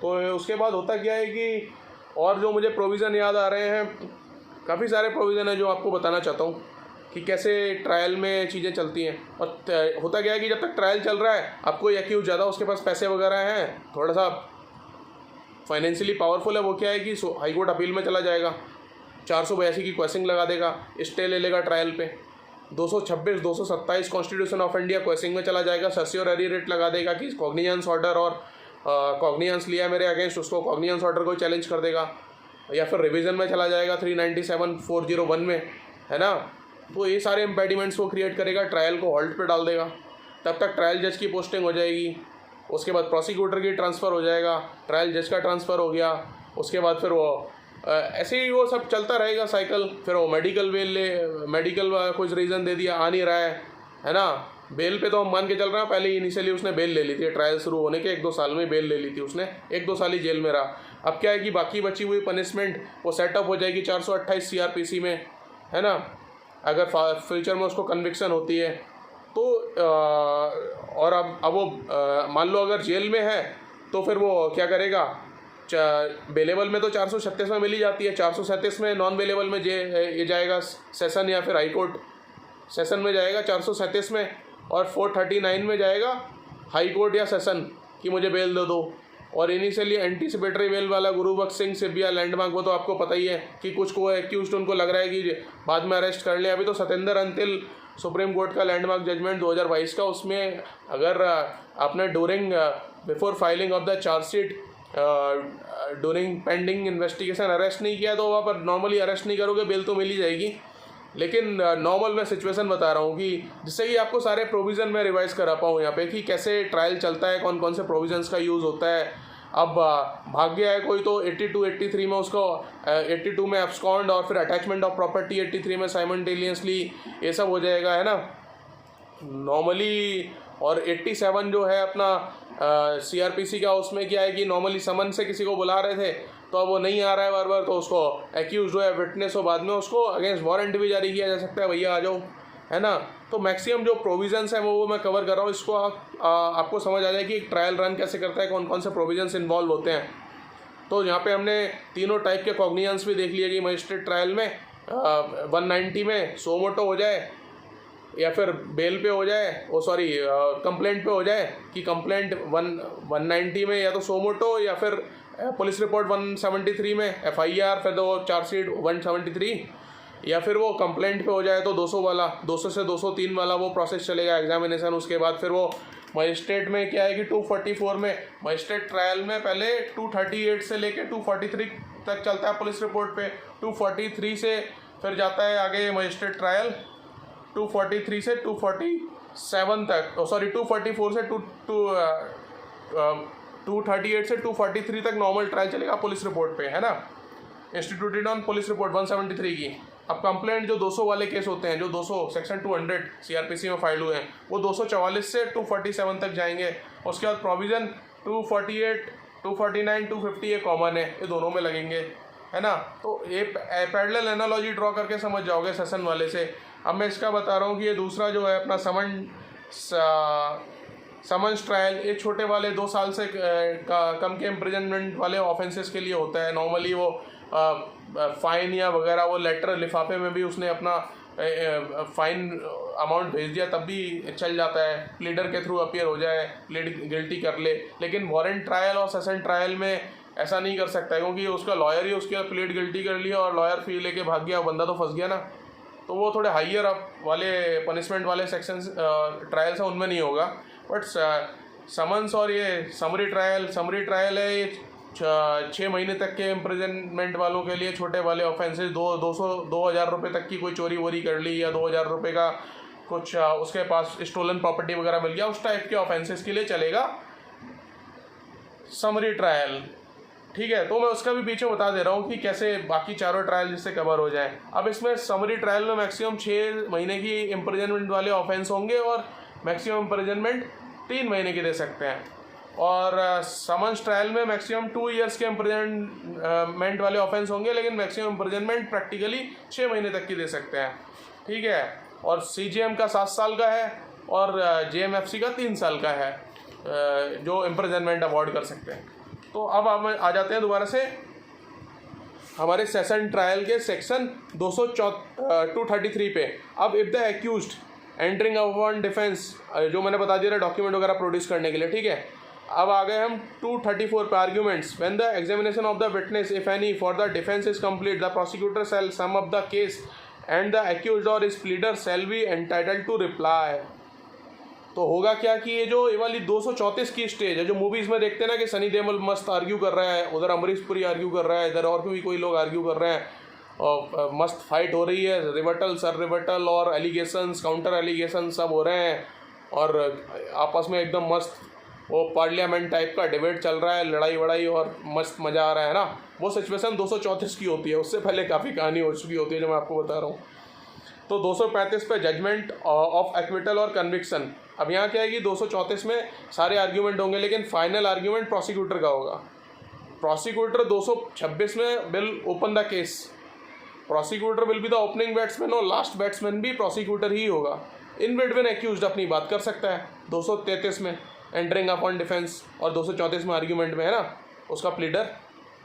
Speaker 1: तो उसके बाद होता क्या है कि और जो मुझे प्रोविज़न याद आ रहे हैं, काफ़ी सारे प्रोविज़न है जो आपको बताना चाहता हूँ कि कैसे ट्रायल में चीज़ें चलती हैं। और होता क्या है कि जब तक ट्रायल चल रहा है, आपको एक्यूज ज़्यादा उसके पास पैसे वगैरह हैं, थोड़ा सा फाइनेंशियली पावरफुल है, वो क्या है कि हाई कोर्ट अपील में चला जाएगा, 482 की क्वेश्चन लगा देगा, स्टे ले लेगा ट्रायल पे, 226, 227 कॉन्स्टिट्यूशन ऑफ इंडिया क्वेश्चन में चला जाएगा, सर्सियोररी रेट लगा देगा कि कॉग्निजेंस ऑर्डर और कॉग्निजेंस लिया मेरे अगेंस्ट, उसको कॉग्निजेंस ऑर्डर को चैलेंज कर देगा, या फिर रिवीजन में चला जाएगा 397/401 में, है ना। तो ये सारे इम्पेडिमेंट्स वो क्रिएट करेगा, ट्रायल को हॉल्ट पे डाल देगा, तब तक ट्रायल जज की पोस्टिंग हो जाएगी, उसके बाद प्रोसिक्यूटर की ट्रांसफ़र हो जाएगा, ट्रायल जज का ट्रांसफ़र हो गया, उसके बाद फिर वो ऐसे ही वो सब चलता रहेगा साइकिल। फिर वो मेडिकल कुछ रीज़न दे दिया, आ नहीं रहा है ना, बेल पे तो हम मान के चल रहे हैं, पहले इनिशियली उसने बेल ले ली थी, ट्रायल शुरू होने के 1-2 साल में बेल ले ली थी उसने, 1-2 साल ही जेल में रहा। अब क्या है कि बाकी बची हुई पनिशमेंट वो सेटअप हो जाएगी 428 CRPC में, है ना, अगर फ्यूचर में उसको कन्विक्शन होती है तो। और अब वो मान लो अगर जेल में है तो फिर वो क्या करेगा, बेलेबल में तो 436 में मिली जाती है, 437 में नॉन बेलेबल में ये जाएगा सेशन या फिर हाई कोर्ट सेशन में जाएगा 437 में, और 439 में जाएगा हाई कोर्ट या सेशन कि मुझे बेल दे दो। और इनिशियली एंटीसिपेटरी बेल वाला गुरुबख्श सिंह सिबिया लैंडमार्क, वो तो आपको पता ही है कि कुछ को एक्यूज्ड उनको लग रहा है कि बाद में अरेस्ट कर लें। अभी तो सतेंद्र अंतिल सुप्रीम कोर्ट का लैंडमार्क जजमेंट 2022 का, उसमें अगर आपने before filing of the chargesheet during pending investigation arrest नहीं किया तो वहाँ पर नॉर्मली अरेस्ट नहीं करोगे, बेल तो मिल ही जाएगी। लेकिन नॉर्मल मैं सिचुएशन बता रहा हूँ कि जिससे कि आपको सारे प्रोविज़न मैं रिवाइज़ करा पाऊँ यहाँ पे कि कैसे ट्रायल चलता है, कौन कौन से प्रोविज़न्स का यूज़ होता है। अब भाग गया है कोई तो 82, 83 में उसको 82 में एब्सकॉन्ड और फिर अटैचमेंट ऑफ प्रॉपर्टी 83 में साइमल्टेनियसली ये सब हो जाएगा, है ना नॉर्मली। और 87 जो है अपना CRPC का, उसमें क्या है कि नॉर्मली समन से किसी को बुला रहे थे तो अब वो नहीं आ रहा है बार तो उसको एक्यूज हो या विटनेस हो, बाद में उसको अगेंस्ट वारंट भी जारी किया जा सकता है, भैया आ जाओ, है ना। तो मैक्सिमम जो प्रोविजंस हैं वो मैं कवर कर रहा हूँ, इसको आपको समझ आ जाए कि ट्रायल रन कैसे करता है, कौन कौन से प्रोविजंस इन्वॉल्व होते हैं। तो यहाँ पे हमने तीनों टाइप के कॉग्निजेंस भी देख लिए कि मजिस्ट्रेट ट्रायल में 190 में सो मोटो हो जाए या फिर बेल पे हो जाए, कंप्लेंट पे हो जाए कि कंप्लेंट 190 में या तो सो मोटो या फिर पुलिस रिपोर्ट 173 में FIR, फिर वो चार्जशीट 173, या फिर वो कंप्लेंट पे हो जाए तो 200 वाला, 200 से 203 वाला वो प्रोसेस चलेगा एग्जामिनेशन। उसके बाद फिर वो मजिस्ट्रेट में क्या है कि 244 में मजिस्ट्रेट ट्रायल में पहले 238 से लेके 243 तक चलता है पुलिस रिपोर्ट पे, 243 से फिर जाता है आगे मजिस्ट्रेट ट्रायल 243 से 247 तक, 244 से 238 से 243 तक नॉर्मल ट्रायल चलेगा पुलिस रिपोर्ट पे, है ना, इंस्टीट्यूटेड ऑन पुलिस रिपोर्ट 173 की। अब कंप्लेंट जो 200 वाले केस होते हैं, जो 200 सेक्शन 200 CRPC में फाइल हुए हैं, वो 244 से 247 तक जाएंगे। उसके बाद प्रोविज़न 248, 249, 250 ये कॉमन है, ये दोनों में लगेंगे, है ना। तो ये पैरेलल एनालॉजी ड्रॉ करके समझ जाओगे सेशन वाले से। अब मैं इसका बता रहा हूँ कि ये दूसरा जो है अपना समन्स ट्रायल, ये छोटे वाले 2 साल से कम के इम्प्रिजनमेंट वाले ऑफेंसेस के लिए होता है। नॉर्मली वो फ़ाइन या वगैरह वो लेटर लिफाफे में भी उसने अपना फ़ाइन अमाउंट भेज दिया तब भी चल जाता है, प्लीडर के थ्रू अपीयर हो जाए, प्लीड गिल्टी कर ले। लेकिन वारंट ट्रायल और सेशन ट्रायल में ऐसा नहीं कर सकता है, क्योंकि उसका लॉयर ही उसके प्लीड गिल्टी कर लिया और लॉयर फी लेके भाग गया, बंदा तो फंस गया ना। तो वो थोड़े हाइयर अप वाले पनिशमेंट वाले सेक्शंस ट्रायल्स हैं उनमें नहीं होगा। बट समन्स और ये समरी ट्रायल है, ये 6 महीने तक के इम्प्रिजनमेंट वालों के लिए, छोटे वाले ऑफेंसेस 2,000 रुपये तक की कोई चोरी वोरी कर ली या 2,000 रुपये का कुछ उसके पास स्टोलन प्रॉपर्टी वगैरह मिल गया, उस टाइप के ऑफेंसेस के लिए चलेगा समरी ट्रायल। ठीक है, तो मैं उसका भी बीच में बता दे रहा हूँ कि कैसे बाकी चारों ट्रायल जिससे कवर हो जाए। अब इसमें समरी ट्रायल में मैक्सिमम 6 महीने की इम्प्रिजनमेंट वाले ऑफेंस होंगे और मैक्सिमम इम्प्रिजनमेंट 3 महीने की दे सकते हैं। और समन्स ट्रायल में मैक्सिमम 2 ईयर्स के इम्प्रिजनमेंट वाले ऑफेंस होंगे, लेकिन मैक्सिमम इम्प्रिजनमेंट प्रैक्टिकली 6 महीने तक की दे सकते हैं। ठीक है, और CJM का 7 साल का है और JMFC का 3 साल का है जो इम्प्रिजनमेंट अवॉर्ड कर सकते हैं। तो अब हम आ जाते हैं दोबारा से हमारे सेशन ट्रायल के सेक्शन 233 पे। अब if the accused entering upon defence, जो मैंने बता दिया डॉक्यूमेंट वगैरह प्रोड्यूस करने के लिए। ठीक है, अब आ गए हम 234 पे arguments. When the examination of the witness if any for the defence is complete, the prosecutor shall sum up the case and the accused or his pleader shall be entitled to reply. तो होगा क्या कि ये जो ये वाली 234 की स्टेज है, जो मूवीज़ में देखते हैं ना कि सनी देओल मस्त आर्ग्यू कर रहा है, उधर अमरीश पुरी आर्ग्यू कर रहा है, इधर और भी कोई लोग आर्ग्यू कर रहे हैं और मस्त फाइट हो रही है, रिवर्टल सर रिवर्टल और एलिगेशंस काउंटर एलिगेशन सब हो रहे हैं और आपस में एकदम मस्त वो पार्लियामेंट टाइप का डिबेट चल रहा है, लड़ाई वड़ाई और मस्त मज़ा आ रहा है ना। वो सिचुएशन 234 की होती है, उससे पहले काफ़ी कहानी हो चुकी होती है जो मैं आपको बता रहा हूँ। तो 235 पे जजमेंट ऑफ एक्विटल और कन्विक्शन। अब यहाँ क्या है कि 234 में सारे आर्ग्यूमेंट होंगे, लेकिन फाइनल आर्ग्यूमेंट प्रोसिक्यूटर का होगा। प्रोसिक्यूटर 226 में will open the case, prosecutor will be the opening batsman और लास्ट बैट्समैन भी प्रोसिक्यूटर ही होगा। इन बिटवीन एक्यूज्ड अपनी बात कर सकता है 233 में एंटरिंग अपॉन डिफेंस, और 234 में आर्ग्यूमेंट में है ना उसका प्लीडर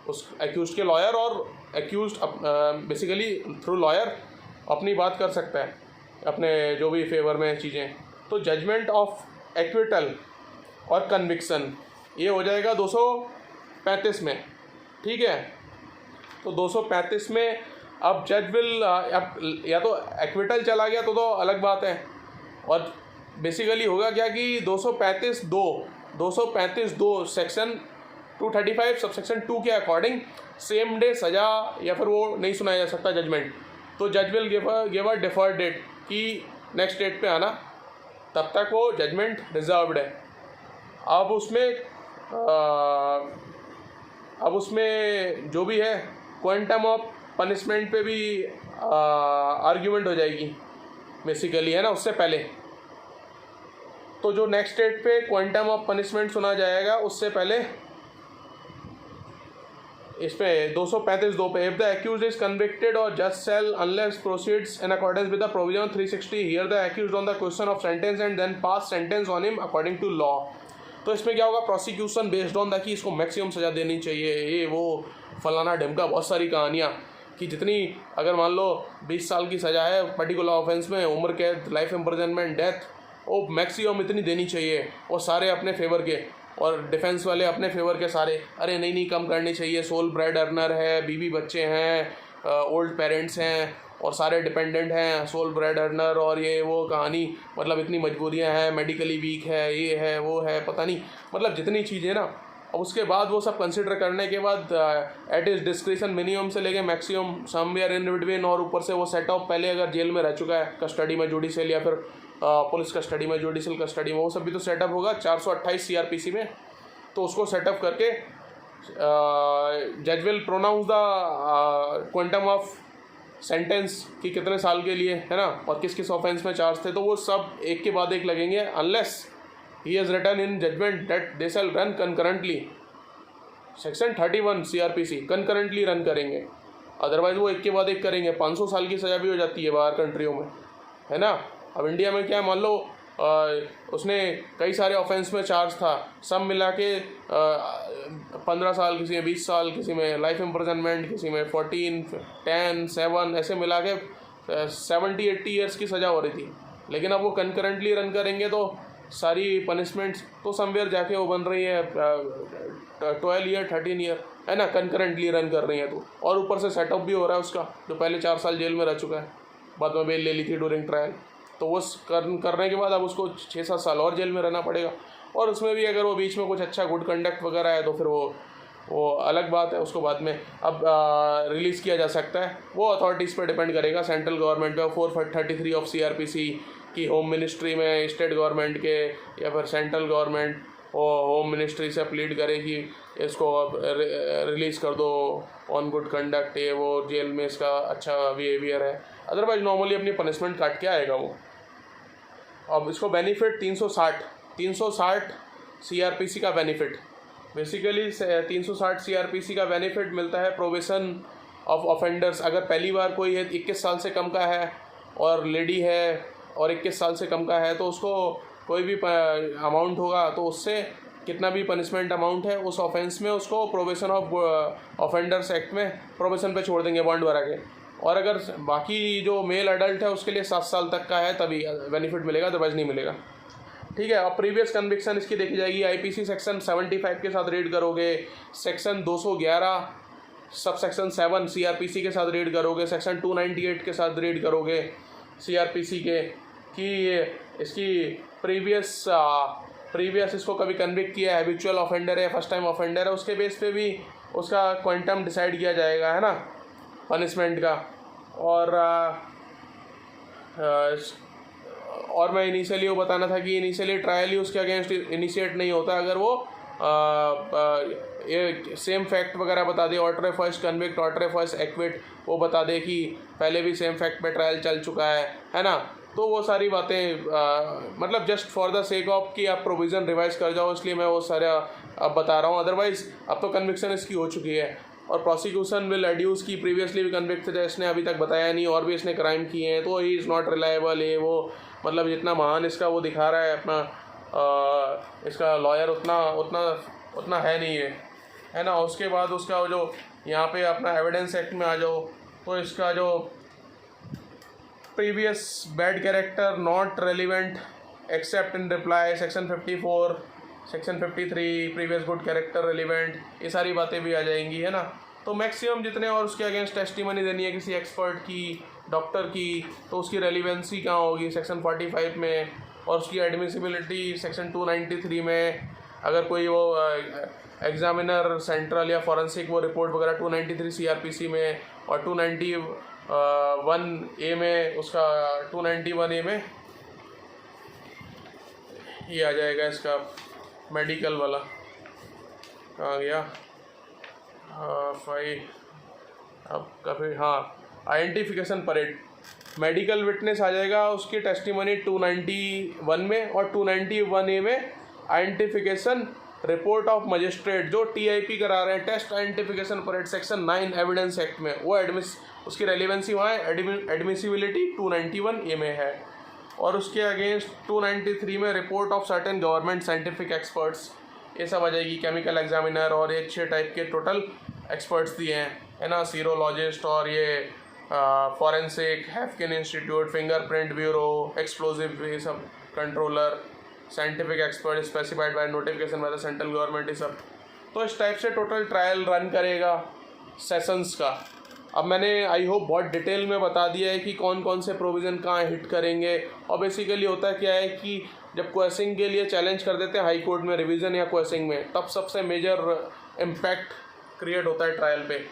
Speaker 1: उस एक्यूज्ड के लॉयर, और एक्यूज्ड बेसिकली थ्रू लॉयर अपनी बात कर सकता है अपने जो भी फेवर में चीज़ें। तो जजमेंट ऑफ एक्विटल और कन्विक्शन ये हो जाएगा 235 में। ठीक है, तो 235 में अब जज विल या तो एक्विटल चला गया तो अलग बात है, और बेसिकली होगा क्या कि 235(2) सेक्शन 235 सब सेक्शन 2 के अकॉर्डिंग सेम डे सज़ा या फिर वो नहीं सुनाया जा सकता जजमेंट। तो जज will give a deferred date कि नेक्स्ट डेट पे आना, तब तक वो जजमेंट रिजर्व्ड है। अब उसमें जो भी है क्वांटम ऑफ पनिशमेंट पे भी आर्ग्यूमेंट हो जाएगी बेसिकली, है ना उससे पहले। तो जो नेक्स्ट डेट पे क्वांटम ऑफ पनिशमेंट सुना जाएगा उससे पहले इस पे 235(2) पे if the accused is convicted और जज shall unless proceeds in accordance with the provision 360 hear the accused on the question of sentence and then pass sentence on him according to law. तो इसमें क्या होगा, प्रोसिक्यूशन बेस्ड ऑन द कि इसको मैक्सिमम सज़ा देनी चाहिए, ये वो फलाना ढिमका, बहुत सारी कहानियाँ कि जितनी अगर मान लो 20 साल की सज़ा है पर्टिकुलर ऑफेंस में, उम्र कैद, लाइफ इम्प्रिजनमेंट, डेथ, वो मैक्सिमम इतनी देनी चाहिए, वो सारे अपने फेवर के और डिफेंस वाले अपने फेवर के सारे, अरे नहीं कम करनी चाहिए, सोल ब्रेड अर्नर है, बीवी बच्चे हैं, ओल्ड पेरेंट्स हैं और सारे डिपेंडेंट हैं, सोल ब्रेड अर्नर और ये वो कहानी, मतलब इतनी मजबूरियां हैं, मेडिकली वीक है, ये है वो है, पता नहीं, मतलब जितनी चीज़ें ना। और उसके बाद वो सब कंसिडर करने के बाद एट इज डिस्क्रिशन मिनिमम से लेके मैक्सिमम समवेयर इन बिटवीन, और ऊपर से वो सेट ऑफ पहले अगर जेल में रह चुका है कस्टडी में जुडिशियल या फिर पुलिस कस्टडी में, जुडिशियल कस्टडी में, वो सब भी तो सेटअप होगा 428 CRPC में। तो उसको सेटअप करके जज will pronounce the quantum of sentence कि कितने साल के लिए, है ना, और किस किस ऑफेंस में चार्ज थे। तो वो सब एक के बाद एक लगेंगे unless he has written in judgment that they shall run concurrently. Section 31 CRPC concurrently run करेंगे, अदरवाइज वो एक के बाद एक करेंगे। 500 साल की सज़ा भी हो जाती है बाहर कंट्रियों में, है ना। अब इंडिया में क्या है, मान लो उसने कई सारे ऑफेंस में चार्ज था, सब मिला के 15 साल, किसी में 20 साल, किसी में लाइफ इम्प्रिजनमेंट, किसी में 14, 10, 7 ऐसे मिला के 70-80 ईयर्स की सज़ा हो रही थी। लेकिन अब वो कंकरेंटली रन करेंगे तो सारी पनिशमेंट्स तो समवेयर जाके वो बन रही है 12 ईयर 13 ईयर, है ना, कंकरेंटली रन कर रही हैं। तो और ऊपर से सेटअप भी हो रहा है उसका, जो पहले 4 साल जेल में रह चुका है, बाद में बेल ले ली थी ड्यूरिंग ट्रायल, तो वो करने के बाद अब उसको 6-7 साल और जेल में रहना पड़ेगा। और उसमें भी अगर वो बीच में कुछ अच्छा गुड कंडक्ट वगैरह है तो फिर वो अलग बात है, उसको बाद में अब रिलीज़ किया जा सकता है। वो अथॉरिटीज़ पे डिपेंड करेगा, सेंट्रल गवर्नमेंट पे। 433 ऑफ CRPC की होम मिनिस्ट्री में स्टेट गवर्नमेंट के या फिर सेंट्रल गवर्नमेंट होम मिनिस्ट्री से प्लीड करे कि इसको अब रिलीज़ कर दो ऑन गुड कंडक्ट, ये वो जेल में इसका अच्छा बिहेवियर है, अदरवाइज नॉर्मली अपनी पनिशमेंट काट के आएगा वो। अब इसको बेनिफिट 360 CRPC का बेनिफिट, बेसिकली 360 CRPC का बेनिफिट मिलता है प्रोबेशन ऑफ ऑफेंडर्स। अगर पहली बार कोई है 21 साल से कम का है और लेडी है और 21 साल से कम का है, तो उसको कोई भी अमाउंट होगा तो उससे कितना भी पनिशमेंट अमाउंट है उस ऑफेंस में उसको प्रोबेशन ऑफ ऑफेंडर्स एक्ट में प्रोबेशन पे छोड़ देंगे बॉन्ड भरा के। और अगर बाकी जो मेल अडल्ट है उसके लिए 7 साल तक का है तभी बेनिफिट मिलेगा, अदरवाइज नहीं मिलेगा। ठीक है। अब प्रीवियस कन्विक्शन इसकी देखी जाएगी। IPC सेक्शन 75 के साथ रीड करोगे, सेक्शन 211 सब सेक्शन 7 CRPC के साथ रीड करोगे, सेक्शन 298 के साथ रीड करोगे CRPC के कि इसकी प्रीवियस इसको कभी कन्विक्ट किया है, हैबिचुअल ऑफेंडर है, फर्स्ट टाइम ऑफेंडर है, उसके बेस पे भी उसका क्वांटम डिसाइड किया जाएगा, है ना, पनिशमेंट का। और मैं इनिशियली वो बताना था कि इनिशियली ट्रायल ही उसके अगेंस्ट इनिशिएट नहीं होता अगर वो ये सेम फैक्ट वगैरह बता दे, order first convict, order first acquit, वो बता दे कि पहले भी सेम फैक्ट पे ट्रायल चल चुका है ना। तो वो सारी बातें मतलब just for the sake of कि आप प्रोविज़न रिवाइज कर जाओ, इसलिए मैं वो सारा अब बता रहा हूँ। अदरवाइज़ अब तो कन्विक्शन इसकी हो चुकी है और प्रोसिक्यूशन विल एड्यूस की प्रीवियसली भी कन्विक्टेड है, इसने अभी तक बताया नहीं और भी इसने क्राइम किए हैं, तो ही इज़ नॉट रिलायबल। ये वो मतलब जितना महान इसका वो दिखा रहा है अपना इसका लॉयर उतना है नहीं है ना। उसके बाद उसका जो यहाँ पे अपना एविडेंस एक्ट में आ जाओ तो इसका जो previous bad character not relevant accept in reply section 54, section 53 previous good character relevant, ये सारी बातें भी आ जाएंगी, है ना। तो मैक्सिमम जितने और उसके अगेंस्ट टेस्टिमनी देनी है किसी एक्सपर्ट की, डॉक्टर की, तो उसकी रेलिवेंसी कहाँ होगी सेक्शन 45 में, और उसकी एडमिसिबिलिटी सेक्शन 293 में। अगर कोई वो एग्जामिनर सेंट्रल या फॉरेंसिक वो रिपोर्ट वगैरह 293 CRPC में, और 291A में उसका 291A में ये आ जाएगा इसका मेडिकल वाला, कहाँ गया अब काफ़ी, हाँ, आइडेंटिफिकेशन परेड मेडिकल विटनेस आ जाएगा उसकी टेस्टिमनी 291 में, और 291A में आइडेंटिफिकेशन रिपोर्ट ऑफ मजिस्ट्रेट जो TIP करा रहे हैं, test identification parade section 9 evidence act में, वो उसकी रेलिवेंसी वहाँ है, एडमिसिबिलिटी 291A में है। और उसके अगेंस्ट 293 में report of certain government scientific experts, ये सब आ जाएगी, केमिकल एग्जामिनर और ये 6 टाइप के टोटल एक्सपर्ट्स दिए हैं, है ना, सीरोलॉजिस्ट और ये forensic, Haffkine institute, fingerprint bureau, explosive, ये सब controller, scientific expert specified by notification by the central government, ये सब। तो इस टाइप से टोटल ट्रायल रन करेगा सेशंस का। अब मैंने आई होप बहुत डिटेल में बता दिया है कि कौन कौन से प्रोविज़न कहाँ हिट करेंगे। और बेसिकली होता क्या है कि जब क्वेश्चनिंग के लिए चैलेंज कर देते हैं हाई कोर्ट में रिवीजन या क्वेश्चनिंग में, तब सबसे मेजर इम्पैक्ट क्रिएट होता है ट्रायल पे।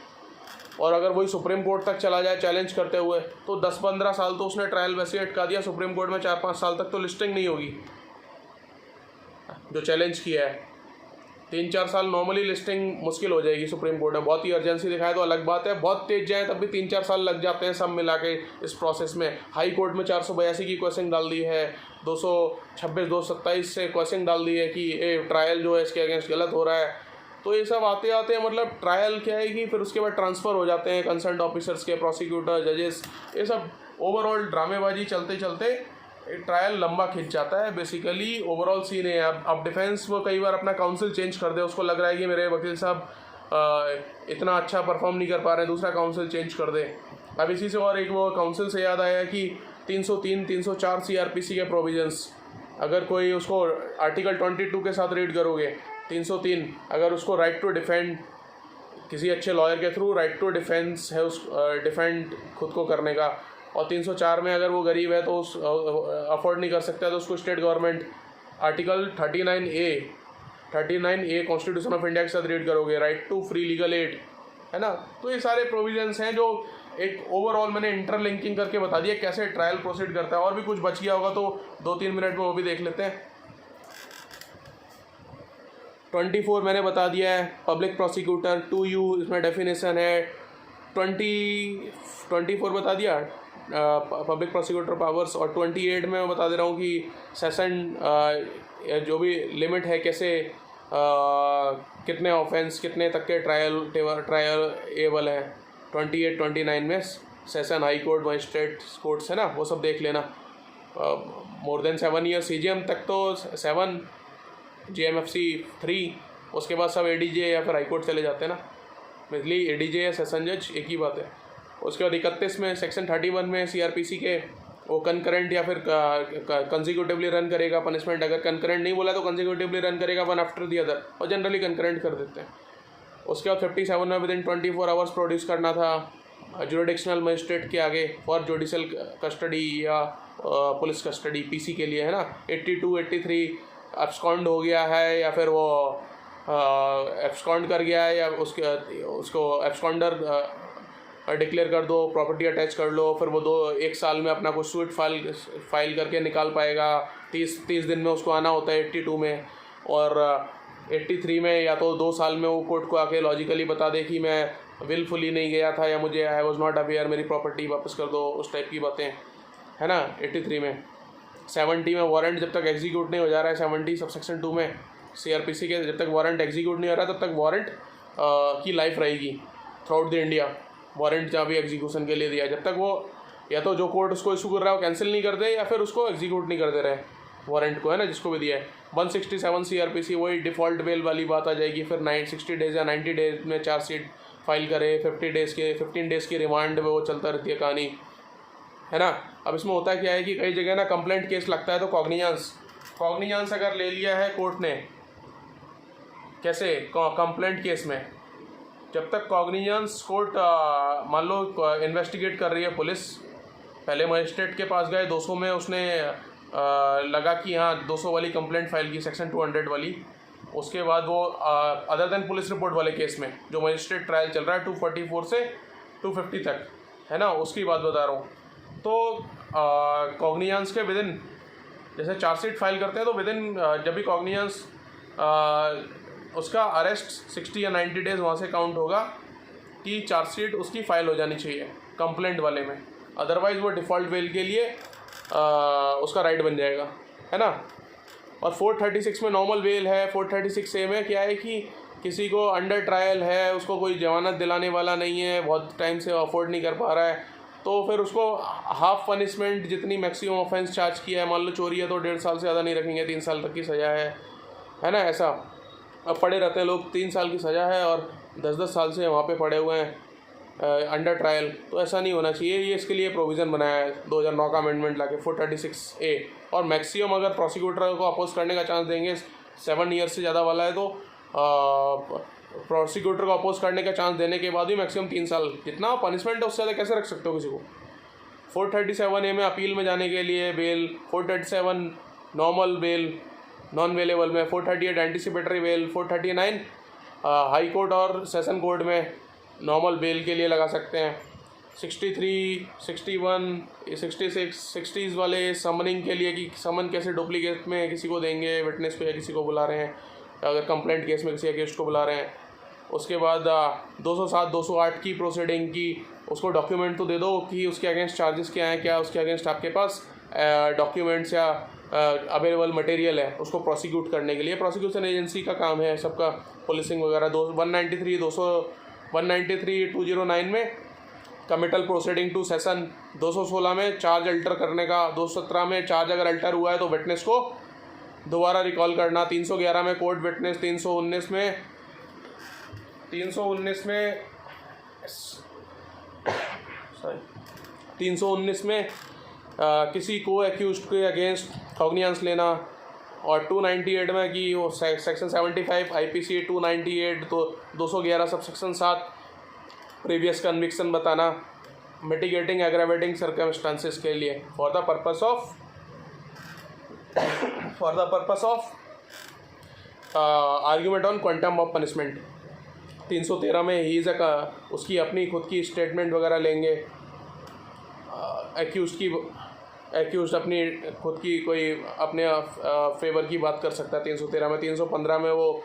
Speaker 1: और अगर वही सुप्रीम कोर्ट तक चला जाए चैलेंज करते हुए तो 10-15 साल तो उसने ट्रायल वैसे ही अटका दिया, सुप्रीम कोर्ट में 4-5 साल तक तो लिस्टिंग नहीं होगी जो चैलेंज किया है। 3-4 साल नॉर्मली लिस्टिंग मुश्किल हो जाएगी सुप्रीम कोर्ट में, बहुत ही अर्जेंसी दिखाए तो अलग बात है, बहुत तेज जाए तब भी 3-4 साल लग जाते हैं सब मिला के इस प्रोसेस में। हाई कोर्ट में 482 की क्वेश्चन डाल दी है, 226, 227 से क्वेश्चन डाल दी है कि ये ट्रायल जो है इसके अगेंस्ट गलत हो रहा है। तो ये सब आते आते मतलब ट्रायल क्या है कि फिर उसके बाद ट्रांसफ़र हो जाते हैं कंसर्न ऑफिसर्स के, प्रोसिक्यूटर, जजेस, ये सब ओवरऑल ड्रामेबाजी चलते चलते ट्रायल लंबा खिंच जाता है। बेसिकली ओवरऑल सीन है। अब डिफेंस वो कई बार अपना काउंसिल चेंज कर दे, उसको लग रहा है कि मेरे वकील साहब इतना अच्छा परफॉर्म नहीं कर पा रहे, दूसरा काउंसिल चेंज कर दे। अब इसी से और एक वो काउंसिल से याद आया कि 303, 304 CRPC के प्रोविजंस अगर कोई उसको आर्टिकल 22 के साथ रीड करोगे, 303 अगर उसको राइट टू डिफेंड किसी अच्छे लॉयर के थ्रू राइट टू डिफेंस है, उस डिफेंड खुद को करने का, और 304 में अगर वो गरीब है तो उस अफोर्ड नहीं कर सकता तो उसको state government article 39A constitution of India के साथ रीड करोगे, right to free legal aid, है ना। तो ये सारे प्रोविजंस हैं जो एक ओवरऑल मैंने इंटरलिंकिंग करके बता दिया कैसे ट्रायल प्रोसीड करता है। और भी कुछ बच गया होगा तो 2-3 मिनट में वो भी देख लेते हैं। 24 मैंने बता दिया है, पब्लिक प्रोसिक्यूटर 2U इसमें डेफिनेशन है। 24 बता दिया पब्लिक प्रोसिक्यूटर पावर्स, और 28 में मैं बता दे रहा हूँ कि सेशन जो भी लिमिट है कैसे कितने ऑफेंस कितने तक के ट्रायल एबल है। 28-29 में session high court magistrate courts है ना, वो सब देख लेना। मोर देन 7 ईयर CJM तक तो 7, JMFC 3, उसके बाद सब ADJ या फिर हाई कोर्ट चले जाते हैं ना। इसलिए ADJ या सेशन जज एक ही बात है। उसके बाद 31 में सेक्शन 31 में CRPC के वो कंकरेंट या फिर कंसिक्यूटिवली रन करेगा पनिशमेंट। अगर कंकरेंट नहीं बोला तो कंसिक्यूटिवली रन करेगा वन आफ्टर दी अदर, और जनरली कंकरेंट कर देते हैं। उसके बाद 57 में विदिन 24 आवर्स प्रोड्यूस करना था जुरिडिक्शनल मजिस्ट्रेट के आगे फॉर जुडिशल कस्टडी या पुलिस कस्टडी PC के लिए, है ना। 82, 83 एब्सकॉन्ड हो गया है या फिर वो एब्सकॉन्ड कर गया है या उसको एब्सकॉन्डर डिक्लेयर कर दो, प्रॉपर्टी अटैच कर लो, फिर वो 1 साल में अपना कुछ सूट फाइल करके निकाल पाएगा। 30 दिन में उसको आना होता है 82 में, और 83 में या तो 2 साल में वो कोर्ट को आके लॉजिकली बता दे कि मैं विलफुली नहीं गया था या मुझे आई वॉज नॉट अवेयर, मेरी प्रॉपर्टी वापस कर दो, उस टाइप की बातें, है ना। 83 में 70 में वारंट जब तक एग्जीक्यूट नहीं हो जा रहा है, 70 सबसेक्शन 2 में CRPC के जब तक वारंट एग्जीक्यूट नहीं हो रहा तब तक वारंट की लाइफ रहेगी through out the India. Warrant जहाँ भी एग्जीक्यूशन के लिए दिया, जब तक वो या तो जो कोर्ट उसको इशू कर रहा है वो कैंसिल नहीं कर दे या फिर उसको एग्जीक्यूट नहीं कर दे रहे वारंट को, है ना, जिसको भी दिया है। 167 CRPC वही डिफ़ॉल्ट बेल वाली बात आ जाएगी। फिर 60 डेज़ या 90 डेज़ में चार्जशीट फाइल करे, 15 डेज़ की रिमांड में वो चलता रहती है कहानी, है ना। अब इसमें होता क्या है कि कई जगह ना कंप्लेंट केस लगता है तो कॉग्निजेंस अगर ले लिया है कोर्ट ने, कैसे कंप्लेंट केस में, जब तक कॉग्निजेंस कोर्ट मान लो इन्वेस्टिगेट कर रही है पुलिस, पहले मजिस्ट्रेट के पास गए 200 में उसने लगा कि हाँ 200 वाली कंप्लेंट फाइल की सेक्शन 200 वाली, उसके बाद वो अदर देन पुलिस रिपोर्ट वाले केस में जो मजिस्ट्रेट ट्रायल चल रहा है 244 से 250 तक, है ना, उसकी बात बता रहा हूँ। तो कॉग्निजेंस के विदिन जैसे चार्जशीट फाइल करते हैं तो विदिन जब भी कॉग्निजेंस उसका अरेस्ट 60 या 90 डेज़ वहाँ से काउंट होगा कि चार्जशीट उसकी फ़ाइल हो जानी चाहिए कंप्लेंट वाले में, अदरवाइज़ वो डिफ़ॉल्ट बेल के लिए उसका राइट बन जाएगा, है ना। और 436 में नॉर्मल बेल है। 436A में क्या है कि किसी को अंडर ट्रायल है, उसको कोई जमानत दिलाने वाला नहीं है, बहुत टाइम से अफोर्ड नहीं कर पा रहा है, तो फिर उसको हाफ पनिशमेंट जितनी मैक्सिमम ऑफेंस चार्ज किया है, मान लो चोरी है तो 1.5 साल से ज़्यादा नहीं रखेंगे, 3 साल तक की सज़ा है ना। ऐसा अब पड़े रहते हैं लोग, 3 साल की सज़ा है और 10-10 साल से वहाँ पे पड़े हुए हैं अंडर ट्रायल, तो ऐसा नहीं होना चाहिए। ये इसके लिए प्रोविज़न बनाया है 2009 का अमेंडमेंट लाके 436A। और मैक्सिमम अगर प्रोसिक्यूटर को अपोज करने का चांस देंगे 7 ईयर से ज़्यादा वाला है तो प्रोसिक्यूटर को अपोज करने का चांस देने के बाद भी मैक्सिमम 3 साल, जितना पनिशमेंट है उससे ज़्यादा कैसे रख सकते हो किसी को। 437A में अपील में जाने के लिए bail, 437 normal bail non bailable में, 438 एंटीसिपेटरी बेल, 439 हाई कोर्ट और सेशन कोर्ट में नॉर्मल बेल के लिए लगा सकते हैं। 63, 61, 66, 60s वाले समनिंग के लिए कि समन कैसे डुप्लीकेट में किसी को देंगे, विटनेस को या किसी को बुला रहे हैं, अगर कंप्लेंट केस में किसी अगेंस्ट को बुला रहे हैं। उसके बाद 207, 208 की प्रोसीडिंग की उसको डॉक्यूमेंट तो दे दो कि उसके अगेंस्ट चार्जेस क्या हैं, क्या उसके अगेंस्ट आपके पास डॉक्यूमेंट्स या अवेलेबल मटेरियल है उसको प्रोसिक्यूट करने के लिए। प्रोसिक्यूशन एजेंसी का काम है सबका, पुलिसिंग वगैरह। 193/209 में कमिटल प्रोसीडिंग टू सेशन, 216 में चार्ज अल्टर करने का, 217 में चार्ज अगर अल्टर हुआ है तो विटनेस को दोबारा रिकॉल करना, 311 में कोर्ट विटनेस, 319 में किसी को एक्यूज्ड के अगेंस्ट कॉग्निजेंस लेना, और 298 में कि वो सेक्शन 75 IPC 298 तो 211 सब सेक्शन 7 प्रीवियस कन्विक्शन बताना मिटिगेटिंग एग्रावेटिंग सर्कमस्टांसेस के लिए for the purpose of argument on quantum of punishment. 313 में ही इज़ उसकी अपनी खुद की स्टेटमेंट वगैरह लेंगे, एक्यूज अपनी खुद की कोई अपने फेवर की बात कर सकता है 313 में। 315 में वो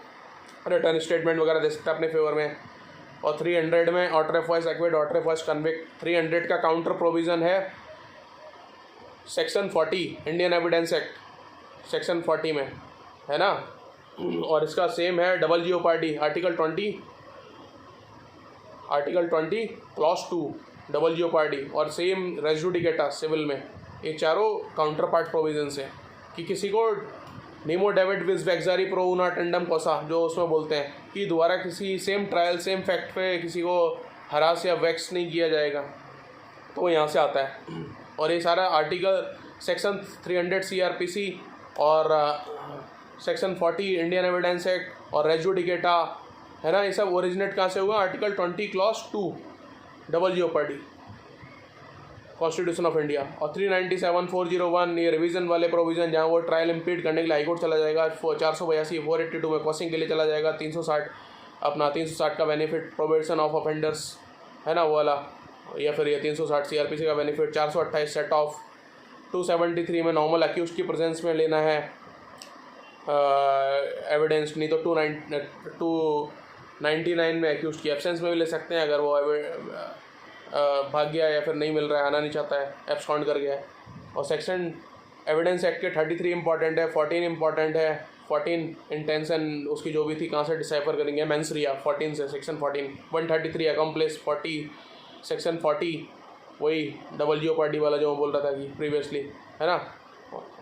Speaker 1: रिटर्न स्टेटमेंट वगैरह दे सकता है अपने फेवर में। और 300 में ऑटरेफॉइस एक्विट ऑटरेफॉइस कन्विक्ट। 300 का काउंटर प्रोविज़न है section 40 Indian evidence act section 40 में, है ना। और इसका सेम है double jeopardy article 20 clause 2 double jeopardy और सेम रेजुडिकेटा सिविल में। ये चारों काउंटर पार्ट प्रोविजंस हैं कि किसी को नीमो डेविड विज वेक्सारी प्रो उना टेंडम कोसा जो उसमें बोलते हैं कि दोबारा किसी सेम ट्रायल सेम फैक्ट पे किसी को हरास या वैक्स नहीं किया जाएगा, तो वो यहाँ से आता है। और ये सारा आर्टिकल सेक्शन 300 CRPC और सेक्शन 40 इंडियन एविडेंस एक्ट और रेजुडिकेटा, है ना, ये सब ओरिजिनेट कहाँ से हुआ? Article 20 clause 2 double jeopardy constitution of India. और 397-401 ये रिवीजन वाले प्रोविज़न जहाँ वो ट्रायल इम्पीड करने के लिए हाईकोर्ट चला जाएगा। 482 482 में कॉसिंग के लिए चला जाएगा। 360 का बेनिफिट प्रोबेशन ऑफ ऑफेंडर्स, है ना वो वाला, या फिर ये 360 CRPC का बेनिफिट। 428 set of. 273 में नॉर्मल अक्यूज की प्रेजेंस में लेना है एविडेंस, नहीं तो 299 में अक्यूज की एब्सेंस में भी ले सकते हैं अगर वो भाग गया या फिर नहीं मिल रहा है, आना नहीं चाहता है, एब्सकॉन्ड कर गया है। और सेक्शन एविडेंस एक्ट के 33 इंपॉर्टेंट है, 14 इंपॉर्टेंट है। 14 इंटेंशन उसकी जो भी थी कहाँ से डिसाइफर करेंगे, मेंसरिया 14 से सेक्शन 14। 133 अकम्प्लिस 40 सेक्शन 40 वही डबल जियोपार्डी वाला जो मैं बोल रहा था कि प्रीवियसली, है ना।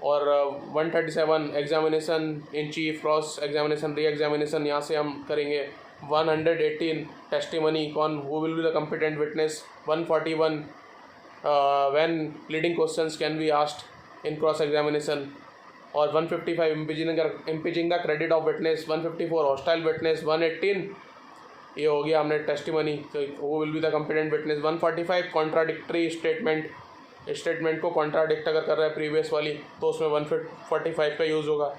Speaker 1: और 137 examination in chief cross examination re examination यहाँ से हम करेंगे। 118 टेस्टिमनी कौन who will be the competent witness. 141 when leading questions can be asked in cross examination. और 155 impeaching the credit of witness. 154 hostile witness. 118 ये हो गया हमने टेस्टिमनी, तो who will be the competent witness. 145 contradictory statement को कॉन्ट्राडिक्ट अगर कर रहा है प्रीवियस वाली तो उसमें 145 का यूज़ होगा।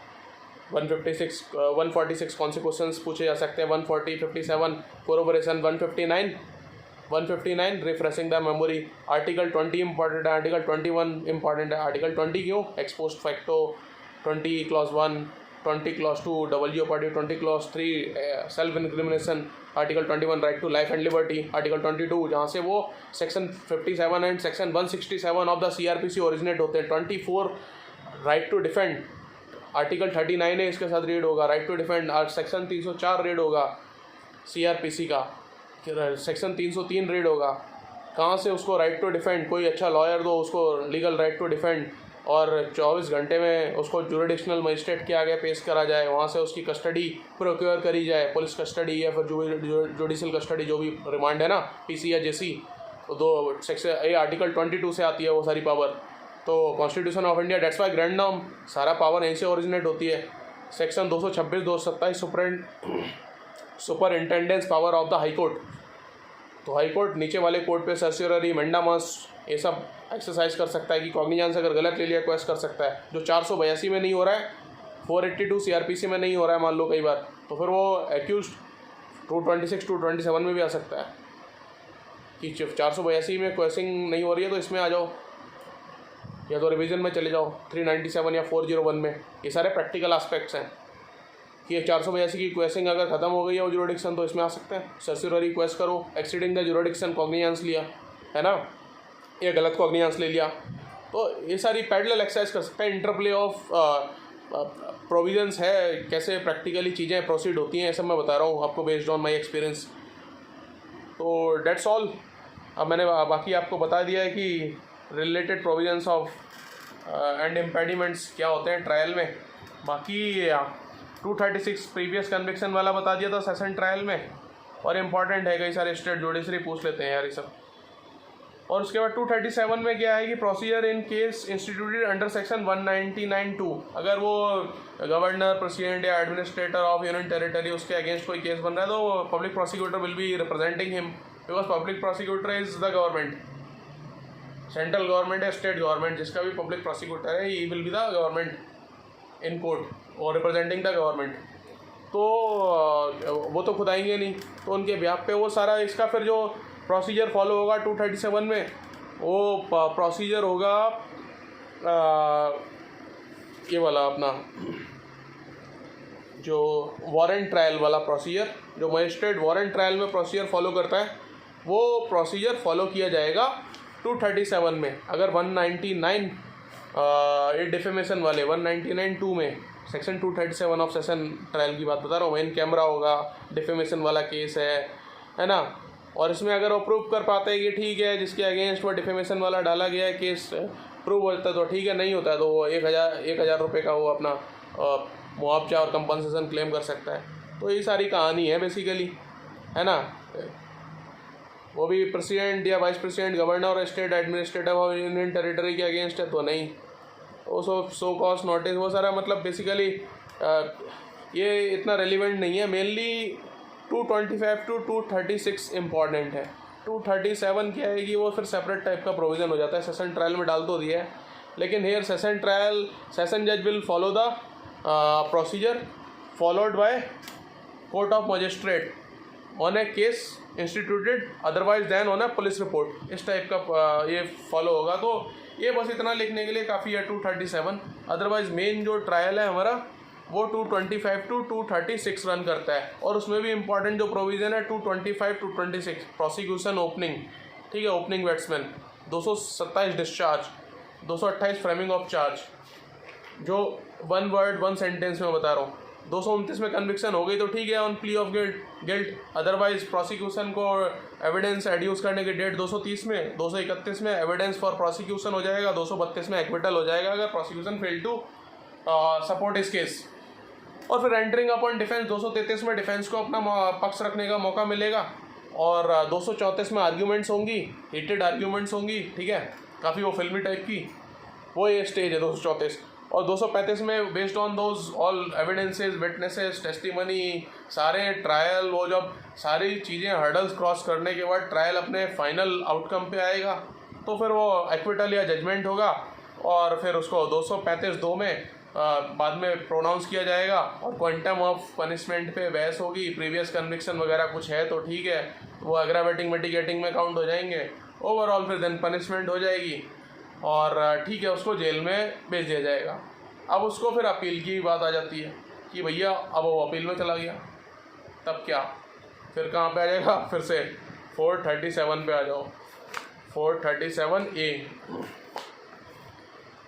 Speaker 1: 146 कॉन्सिक्वेंसेस पूछे जा सकते हैं। 57 corroboration. 159 refreshing the memory. Article 20 important है, आर्टिकल 21 इंपॉर्टेंट है। आर्टिकल 20 क्यों? Ex post facto 20 clause 1, 20 clause 2 double jeopardy, 20 clause 3 self incrimination, article 21 right to life and liberty, article 22 जहाँ से वो section 57 and section 167 of the CRPC originate होते हैं। 24 राइट टू डिफेंड, आर्टिकल 39 है इसके साथ रीड होगा, right to defend. Section 304 read होगा CRPC का, सेक्शन 303 रीड होगा। कहाँ से उसको राइट टू डिफेंड, कोई अच्छा लॉयर दो उसको लीगल राइट टू डिफेंड, और 24 घंटे में उसको जुरिडिक्शनल मजिस्ट्रेट के आगे पेश करा जाए, वहाँ से उसकी कस्टडी प्रोक्योर करी जाए, पुलिस कस्टडी या फिर जुडिशल कस्टडी जो भी रिमांड है ना, PC या JC, तो दो सेक्शन ये आर्टिकल 22 से आती है वो सारी पावर। तो constitution of India that's why grand norm सारा पावर यहीं से ओरिजिनेट होती है। Section 226 227 superintendence power of the high court, तो हाई कोर्ट नीचे वाले कोर्ट पे सर्सियरी मंडामास ये सब एक्सरसाइज कर सकता है कि कॉग्निजेंस अगर गलत ले लिया क्वेश्चन कर सकता है। जो 482 में नहीं हो रहा है, 482 CRPC में नहीं हो रहा है मान लो कई बार, तो फिर वो एक्यूज 226 227 में भी आ सकता है कि 482 में क्वेश्चन नहीं हो रही है तो इसमें आ जाओ, या तो रिवीजन में चले जाओ 397 या 401 में। ये सारे प्रैक्टिकल एस्पेक्ट्स हैं कि 482 की क्वेश्चन अगर ख़त्म हो गई है वो जुरिडिक्शन तो इसमें आ सकते हैं। सर्सियरी क्वेश्चन करो, एक्सीडिंग द जुरिडिक्शन कॉग्निजेंस लिया है ना, ये गलत कॉग्निजेंस ले लिया, तो ये सारी पैरेलल एक्सरसाइज कर सकते हैं। इंटरप्ले ऑफ प्रोविजंस है, कैसे प्रैक्टिकली चीज़ें प्रोसीड होती हैं, ये सब मैं बता रहा हूँ आपको बेस्ड ऑन माई एक्सपीरियंस। तो डेट्स ऑल। अब मैंने बाकी आपको बता दिया है कि related provisions of and impediments क्या होते हैं ट्रायल में। बाकी 236 प्रीवियस कन्विक्शन वाला बता दिया था सेशन ट्रायल में, और इम्पॉर्टेंट है कई सारे स्टेट जुडिशरी पूछ लेते हैं यार ये सब। और उसके बाद 237 में क्या है कि procedure in case instituted under section 199(2), अगर वो गवर्नर, प्रेसिडेंट या एडमिनिस्ट्रेटर ऑफ यूनियन टेरिटरी उसके अगेंस्ट कोई केस बन रहा है तो public prosecutor will be representing him, because public prosecutor is the government, central government या स्टेट गवर्नमेंट जिसका भी पब्लिक प्रोसिक्यूटर है, ही will be the government in court और रिप्रेजेंटिंग द गवर्नमेंट। तो वो तो खुद आएंगे नहीं, तो उनके ब्याह पे वो सारा इसका फिर जो प्रोसीजर फॉलो होगा 237 में, वो प्रोसीजर होगा ये वाला अपना जो वारंट ट्रायल वाला प्रोसीजर, जो मजिस्ट्रेट वारंट ट्रायल में प्रोसीजर फॉलो करता है वो प्रोसीजर फॉलो किया जाएगा 237 में। अगर 199 ये डिफेमेशन वाले 199(2) में सेक्शन 237 ऑफ सेशन ट्रायल की बात बता रहा हूँ, इन कैमरा होगा, डिफेमेशन वाला केस है ना, और इसमें अगर वो प्रूव कर पाते हैं कि ठीक है जिसके अगेंस्ट वो डिफेमेशन वाला डाला गया है केस प्रूव होता है तो ठीक है, नहीं होता है तो वो 1000 रुपये का वो अपना मुआवजा और कंपनसेशन क्लेम कर सकता है। तो ये सारी कहानी है बेसिकली, है ना। वो भी प्रेसिडेंट या वाइस प्रेसिडेंट, गवर्नर और state administrator of union territory के अगेंस्ट है तो नहीं, वो सो कॉज नोटिस वो सारा मतलब बेसिकली ये इतना रेलिवेंट नहीं है। मेनली 225 to 236 इम्पॉर्टेंट है। 237 क्या है कि वो फिर सेपरेट टाइप का प्रोविज़न हो जाता है, सेशन ट्रायल में डाल तो दिया है, लेकिन हेयर सेशन जज will follow the procedure followed by court of magistrate on a case instituted otherwise than on a police report, इस टाइप का ये फॉलो होगा। तो ये बस इतना लिखने के लिए काफ़ी है 237। अदरवाइज मेन जो ट्रायल है हमारा वो 225 to 236 रन करता है, और उसमें भी इम्पॉर्टेंट जो प्रोविज़न है 225 to 26 प्रोसिक्यूशन ओपनिंग, ठीक है, opening batsman, 227 discharge, 228 framing of charge, जो 1 वर्ड 1 सेंटेंस में बता रहा हूँ। 229 में कन्विक्शन हो गई तो ठीक है on plea of guilt, otherwise prosecution को एविडेंस एड्यूस करने की डेट 230 में, 231 में एविडेंस फॉर प्रोसिक्यूशन हो जाएगा, 232 में एक्विटल हो जाएगा अगर प्रोसिक्यूशन फेल टू सपोर्ट इस केस, और फिर एंटरिंग अपॉन डिफेंस 233 में डिफेंस को अपना पक्ष रखने का मौका मिलेगा, और 234 में आर्ग्यूमेंट्स होंगी, हीटेड आर्ग्यूमेंट्स होंगी, ठीक है, काफ़ी वो फिल्मी टाइप की, वो ये स्टेज है 234। और 235 में based on those all evidences, witnesses, testimony, सारे ट्रायल, वो जब सारी चीज़ें हर्डल्स क्रॉस करने के बाद ट्रायल अपने फाइनल आउटकम पे आएगा तो फिर वो एक्विटल या जजमेंट होगा, और फिर उसको 235(2) में बाद में प्रोनाउंस किया जाएगा, और क्वांटम ऑफ पनिशमेंट पे बहस होगी, प्रीवियस कन्विक्शन वगैरह कुछ है तो ठीक है, वो एग्रावेटिंग मिटिगेटिंग में काउंट हो जाएंगे, ओवरऑल फिर देन पनिशमेंट हो जाएगी, और ठीक है उसको जेल में भेज दिया जाएगा। अब उसको फिर अपील की बात आ जाती है कि भैया अब वो अपील में चला गया, तब क्या, फिर कहाँ पे आ जाएगा, फिर से 437 पे आ जाओ, 437A।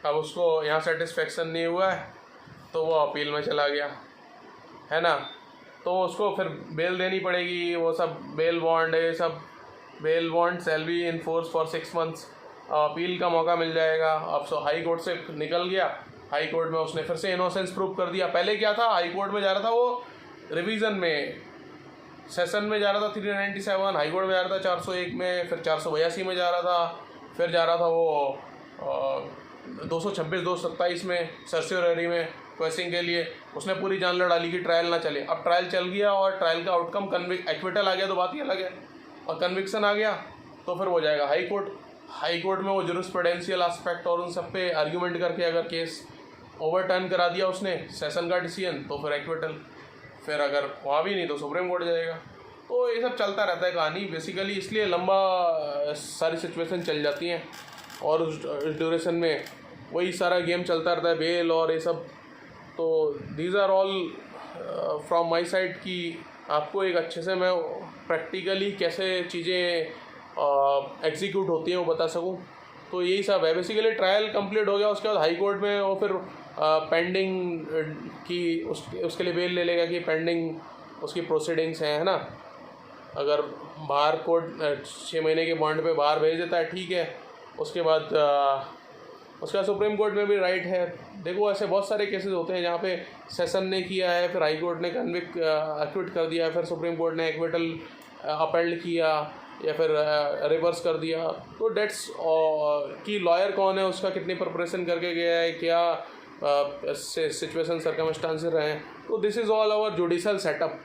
Speaker 1: अब उसको यहाँ सेटिस्फेक्शन नहीं हुआ है तो वो अपील में चला गया, है ना, तो उसको फिर बेल देनी पड़ेगी, वो सब बेल बॉन्ड है, सब bail bond shall be enforce for 6 months, appeal का मौका मिल जाएगा। अब सो हाई कोर्ट से निकल गया, हाई कोर्ट में उसने फिर से इनोसेंस प्रूव कर दिया। पहले क्या था, हाई कोर्ट में जा रहा था वो रिवीजन में, सेशन में जा रहा था 397, हाई कोर्ट में जा रहा था 401 में, फिर 482 में जा रहा था, फिर जा रहा था वो 226, 227 में सर्सियोररी में क्वेश्चन के लिए। उसने पूरी जान लड़ा ली कि ट्रायल ना चले। अब ट्रायल चल गया और ट्रायल का आउटकम एक्विटल आ गया तो बात ही अलग है, और कन्विक्शन आ गया तो फिर हो जाएगा हाई कोर्ट। हाई कोर्ट में वो जूरिस्प्रूडेंशियल एस्पेक्ट और उन सब पे आर्ग्यूमेंट करके अगर केस ओवरटर्न करा दिया उसने सेशन का डिसीजन तो फिर एक्विटल, फिर अगर वहाँ भी नहीं तो सुप्रीम कोर्ट जाएगा। तो ये सब चलता रहता है कहानी बेसिकली, इसलिए लंबा सारी सिचुएशन चल जाती हैं, और उस ड्यूरेशन में वही सारा गेम चलता रहता है, बेल और ये सब। तो these are all from my side कि आपको एक अच्छे से मैं प्रैक्टिकली कैसे चीज़ें एग्जीक्यूट होती हैं वो बता सकूं। तो यही सब है बेसिकली। ट्रायल कंप्लीट हो गया, उसके बाद हाई कोर्ट में वो फिर पेंडिंग की उसके लिए बेल ले लेगा कि पेंडिंग उसकी प्रोसीडिंग्स हैं, है ना। अगर बाहर कोर्ट 6 महीने के बॉन्ड पे बाहर भेज देता है ठीक है, उसके बाद उसका सुप्रीम कोर्ट में भी राइट है। देखो ऐसे बहुत सारे केसेस होते हैं जहाँ पे सेशन ने किया है, फिर हाई कोर्ट ने एक्विट कर दिया, फिर सुप्रीम कोर्ट ने एक्विटल अपील किया, या फिर रिवर्स कर दिया, तो डेट्स कि लॉयर कौन है, उसका कितनी प्रिपरेशन करके गया है, क्या सिचुएशन सर्कमस्टांसेस रहे हैं, तो this is all our judicial setup.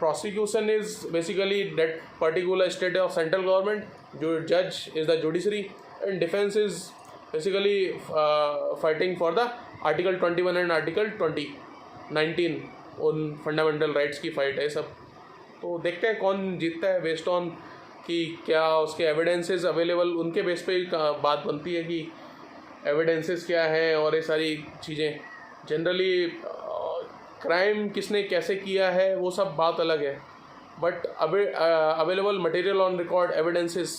Speaker 1: Prosecution is basically that particular state of central government. Judge is the judiciary, and defense is basically fighting for the Article 21 and Article 19 उन फंडामेंटल राइट्स की फाइट है सब. तो देखते हैं कौन जीतता है बेस्ड ऑन कि क्या उसके एविडेंसेस अवेलेबल, उनके बेस पे बात बनती है कि एविडेंसेस क्या हैं और ये सारी चीज़ें. जनरली क्राइम किसने कैसे किया है वो सब बात अलग है, but available material on record evidences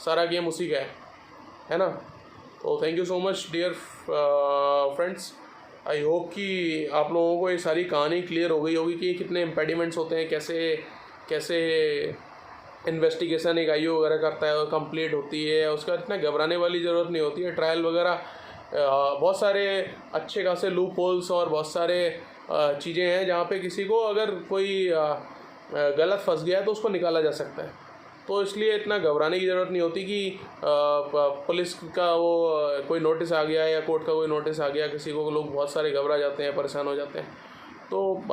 Speaker 1: सारा गेम उसी का है ना. तो thank you so much dear friends. I hope कि आप लोगों को ये सारी कहानी क्लियर हो गई होगी कि कितने इम्पेडिमेंट्स होते हैं, कैसे इन्वेस्टिगेशन एक आईओ वगैरह करता है और कंप्लीट होती है. उसका इतना घबराने वाली ज़रूरत नहीं होती है. ट्रायल वगैरह बहुत सारे अच्छे खासे लूप होल्स और बहुत सारे चीज़ें हैं जहाँ पे किसी को अगर कोई गलत फंस गया है तो उसको निकाला जा सकता है. तो इसलिए इतना घबराने की ज़रूरत नहीं होती कि पुलिस का वो कोई नोटिस आ गया या कोर्ट का कोई नोटिस आ गया किसी को. लोग बहुत सारे घबरा जाते हैं, परेशान हो जाते हैं. तो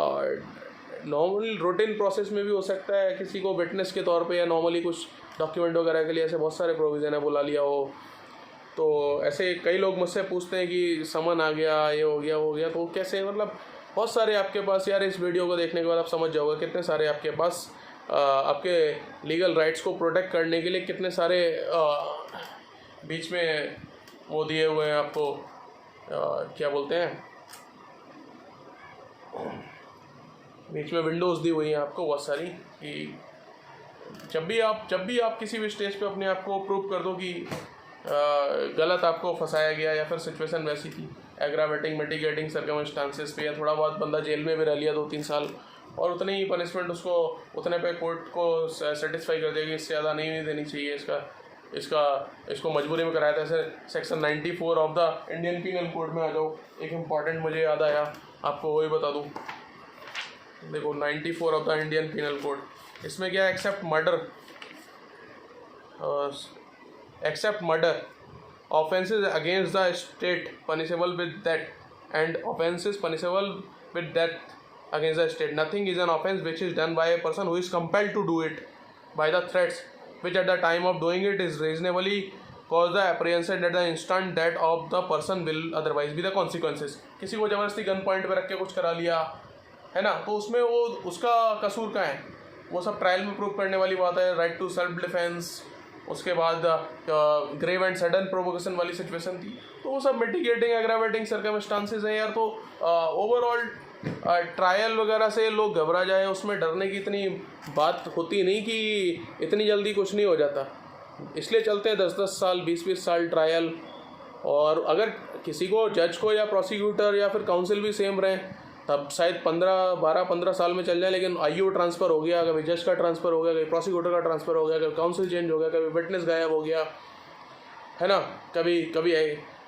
Speaker 1: नॉर्मल रूटीन प्रोसेस में भी हो सकता है किसी को विटनेस के तौर पे या नॉर्मली कुछ डॉक्यूमेंट वगैरह के लिए ऐसे बहुत सारे प्रोविज़न है, बुला लिया हो. तो ऐसे कई लोग मुझसे पूछते हैं कि समन आ गया, ये हो गया वो हो गया, तो कैसे, मतलब बहुत सारे आपके पास यार. इस वीडियो को देखने के बाद आप समझ जाओगे कितने सारे आपके पास आपके लीगल राइट्स को प्रोटेक्ट करने के लिए कितने सारे बीच में वो दिए हुए हैं आपको, क्या बोलते हैं, बीच में विंडोज़ दी हुई हैं आपको बहुत सारी, कि जब भी आप किसी भी स्टेज पे अपने आप को प्रूव कर दो कि गलत आपको फंसाया गया या फिर सिचुएशन वैसी थी, एग्रावेटिंग मिटिगेटिंग सर्कमस्टांसेस पे, या थोड़ा बहुत बंदा जेल में भी रह लिया 2-3 साल और उतनी ही पनिशमेंट उसको उतने पे कोर्ट को सेटिस्फाई कर देगी, इससे ज़्यादा नहीं देनी चाहिए. इसको मजबूरी में कराया था. ऐसे section 94 of the Indian penal code में आ जाओ. एक इम्पॉर्टेंट मुझे याद आया, आपको वही बता दूँ. देखो 94 of the Indian penal code, इसमें क्या है, except murder offenses against the state punishable with death, and offenses punishable with death against the state. Nothing is an offense which is done by a person who is compelled to do it by the threats which at the time of doing it is reasonably cause the apprehension that the instant death of the person will otherwise be the consequences. किसी को ज़बरदस्ती गन पॉइंट पे रख के कुछ करा लिया है ना, तो उसमें वो उसका कसूर कहाँ है, वो सब ट्रायल में प्रूव करने वाली बात है. राइट टू सेल्फ डिफेंस, उसके बाद ग्रेव एंड सडन प्रोवोकेशन वाली सिचुएशन थी, तो वो सब मिटिगेटिंग एग्रावेटिंग सर्कमस्टांसेस हैं यार. तो ओवरऑल ट्रायल वगैरह से लोग घबरा जाए, उसमें डरने की इतनी बात होती नहीं कि इतनी जल्दी कुछ नहीं हो जाता. इसलिए चलते हैं 10-10 साल 20-20 साल ट्रायल. और अगर किसी को जज को या प्रोसिक्यूटर या फिर काउंसिल भी सेम रहे तब शायद 12-15 साल में चल जाए. लेकिन आईओ ट्रांसफ़र हो गया, कभी जज का ट्रांसफ़र हो गया, कभी प्रोसिक्यूटर का ट्रांसफ़र हो गया, कभी काउंसिल चेंज हो गया, कभी विटनेस गायब हो गया है ना, कभी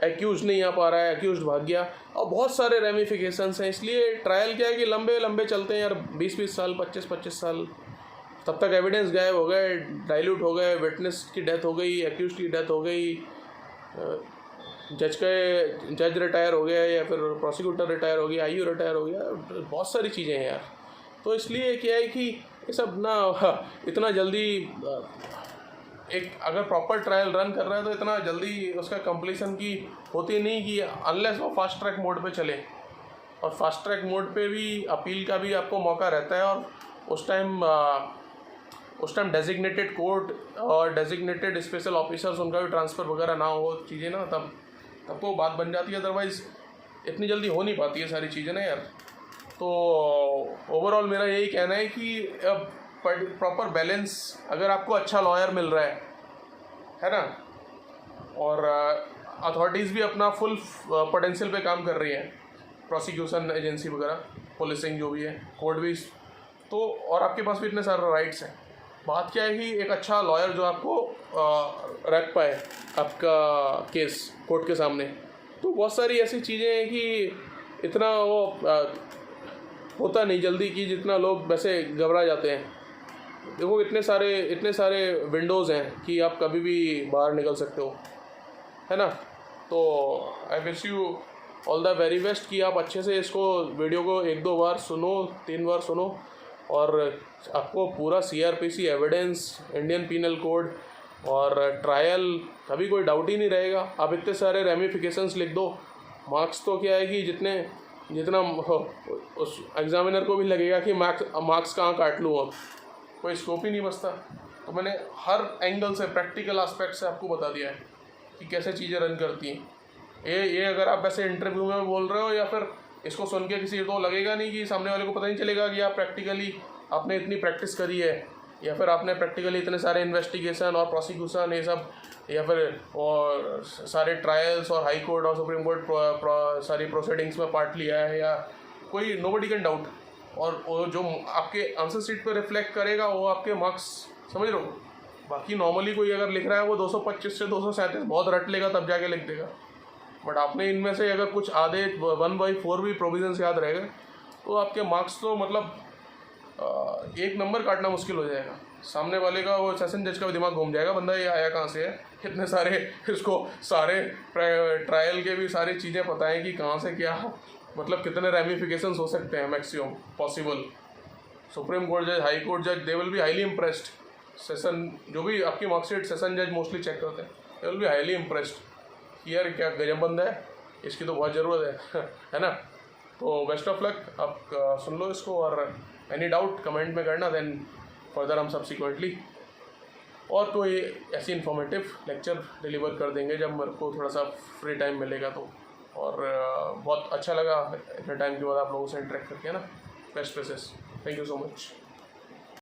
Speaker 1: एक्यूज नहीं आ पा रहा है, एक्यूज भाग गया, और बहुत सारे रेमिफिकेशंस हैं. इसलिए ट्रायल क्या है कि लंबे चलते हैं यार, 20-20 साल 25-25 साल. तब तक एविडेंस गायब हो गए, डाइल्यूट हो गए, विटनेस की डेथ हो गई, एक्यूज की डेथ हो गई, जज रिटायर हो गया या फिर प्रोसिक्यूटर रिटायर हो गया, आईओ रिटायर हो गया, बहुत सारी चीज़ें हैं यार. तो इसलिए क्या है कि ये सब ना इतना जल्दी एक अगर प्रॉपर ट्रायल रन कर रहा है तो इतना जल्दी उसका कंप्लीशन की होती नहीं, कि अनलेस वो फास्ट ट्रैक मोड पे चले. और फास्ट ट्रैक मोड पे भी अपील का भी आपको मौका रहता है, और उस टाइम डेजिग्नेटेड कोर्ट और डेजिग्नेटेड स्पेशल ऑफिसर्स उनका भी ट्रांसफ़र वगैरह ना हो चीज़ें ना, तब तो बात बन जाती है. अदरवाइज़ इतनी जल्दी हो नहीं पाती है सारी चीज़ें ना यार. तो ओवरऑल मेरा यही कहना है कि अब प्रॉपर बैलेंस, अगर आपको अच्छा लॉयर मिल रहा है ना, और अथॉरिटीज़ भी अपना फुल पोटेंशियल पे काम कर रही हैं, प्रोसिक्यूशन एजेंसी वगैरह, पुलिसिंग जो भी है, कोर्ट भी, तो और आपके पास भी इतने सारे राइट्स हैं. बात क्या है कि एक अच्छा लॉयर जो आपको रख पाए आपका केस कोर्ट के सामने. तो बहुत सारी ऐसी चीज़ें हैं कि इतना वो होता नहीं जल्दी कि जितना लोग वैसे घबरा जाते हैं. देखो इतने सारे विंडोज़ हैं कि आप कभी भी बाहर निकल सकते हो, है ना। तो I wish you all the very best कि आप अच्छे से इसको वीडियो को 1-2 बार सुनो, 3 बार सुनो, और आपको पूरा CRPC evidence, Indian penal code और ट्रायल कभी कोई डाउट ही नहीं रहेगा। आप इतने सारे रेमिफिकेशंस लिख दो, मार्क्स तो क्या है कि जितना उस एग्जामिनर को भी लगेगा कि मार्क्स कहाँ काट लूँ, अब कोई स्कोप ही नहीं बचता। तो मैंने हर एंगल से, प्रैक्टिकल एस्पेक्ट से आपको बता दिया है कि कैसे चीज़ें रन करती हैं। ये अगर आप वैसे इंटरव्यू में बोल रहे हो या फिर इसको सुन के किसी तो लगेगा नहीं कि सामने वाले को पता नहीं चलेगा कि आप प्रैक्टिकली आपने इतनी प्रैक्टिस करी है, या फिर आपने प्रैक्टिकली इतने सारे इन्वेस्टिगेशन और प्रोसिक्यूशन ये सब, या फिर और सारे ट्रायल्स और हाई कोर्ट और सुप्रीम कोर्ट सारी प्रोसीडिंग्स में पार्ट लिया है, या कोई नोबडी कैन डाउट। और वो जो आपके आंसर शीट पर रिफ्लेक्ट करेगा वो आपके मार्क्स, समझ लो। बाकी नॉर्मली कोई अगर लिख रहा है वो 225 से 237 बहुत रट लेगा तब जाके लिख देगा, बट आपने इनमें से अगर कुछ आधे 1/4 भी प्रोविजंस याद रहेगा तो आपके मार्क्स तो मतलब 1 नंबर काटना मुश्किल हो जाएगा। सामने वाले का, वो सेशन जज का भी दिमाग घूम जाएगा, बंदा ये आया कहाँ से है, इतने सारे इसको सारे ट्रायल के भी सारी चीज़ें पता है कि कहाँ से क्या, मतलब कितने रेमिफिकेशंस हो सकते हैं मैक्सिमम पॉसिबल। सुप्रीम कोर्ट जज, हाई कोर्ट जज, they will be highly impressed. Session जो भी आपकी मार्कशीट सेशन जज मोस्टली चेक करते हैं, they will be highly impressed कि यार क्या गजब बंदा है, इसकी तो बहुत ज़रूरत है ना। तो बेस्ट ऑफ लक, आप सुन लो इसको, और एनी डाउट कमेंट में करना, देन फर्दर हम सब्सिक्वेंटली और कोई ऐसी इन्फॉर्मेटिव लेक्चर डिलीवर कर देंगे जब मेरे को थोड़ा सा फ्री टाइम मिलेगा तो। और बहुत अच्छा लगा इतने टाइम के बाद आप लोगों से इंटरेक्ट करके, है ना। Best wishes, thank you so much.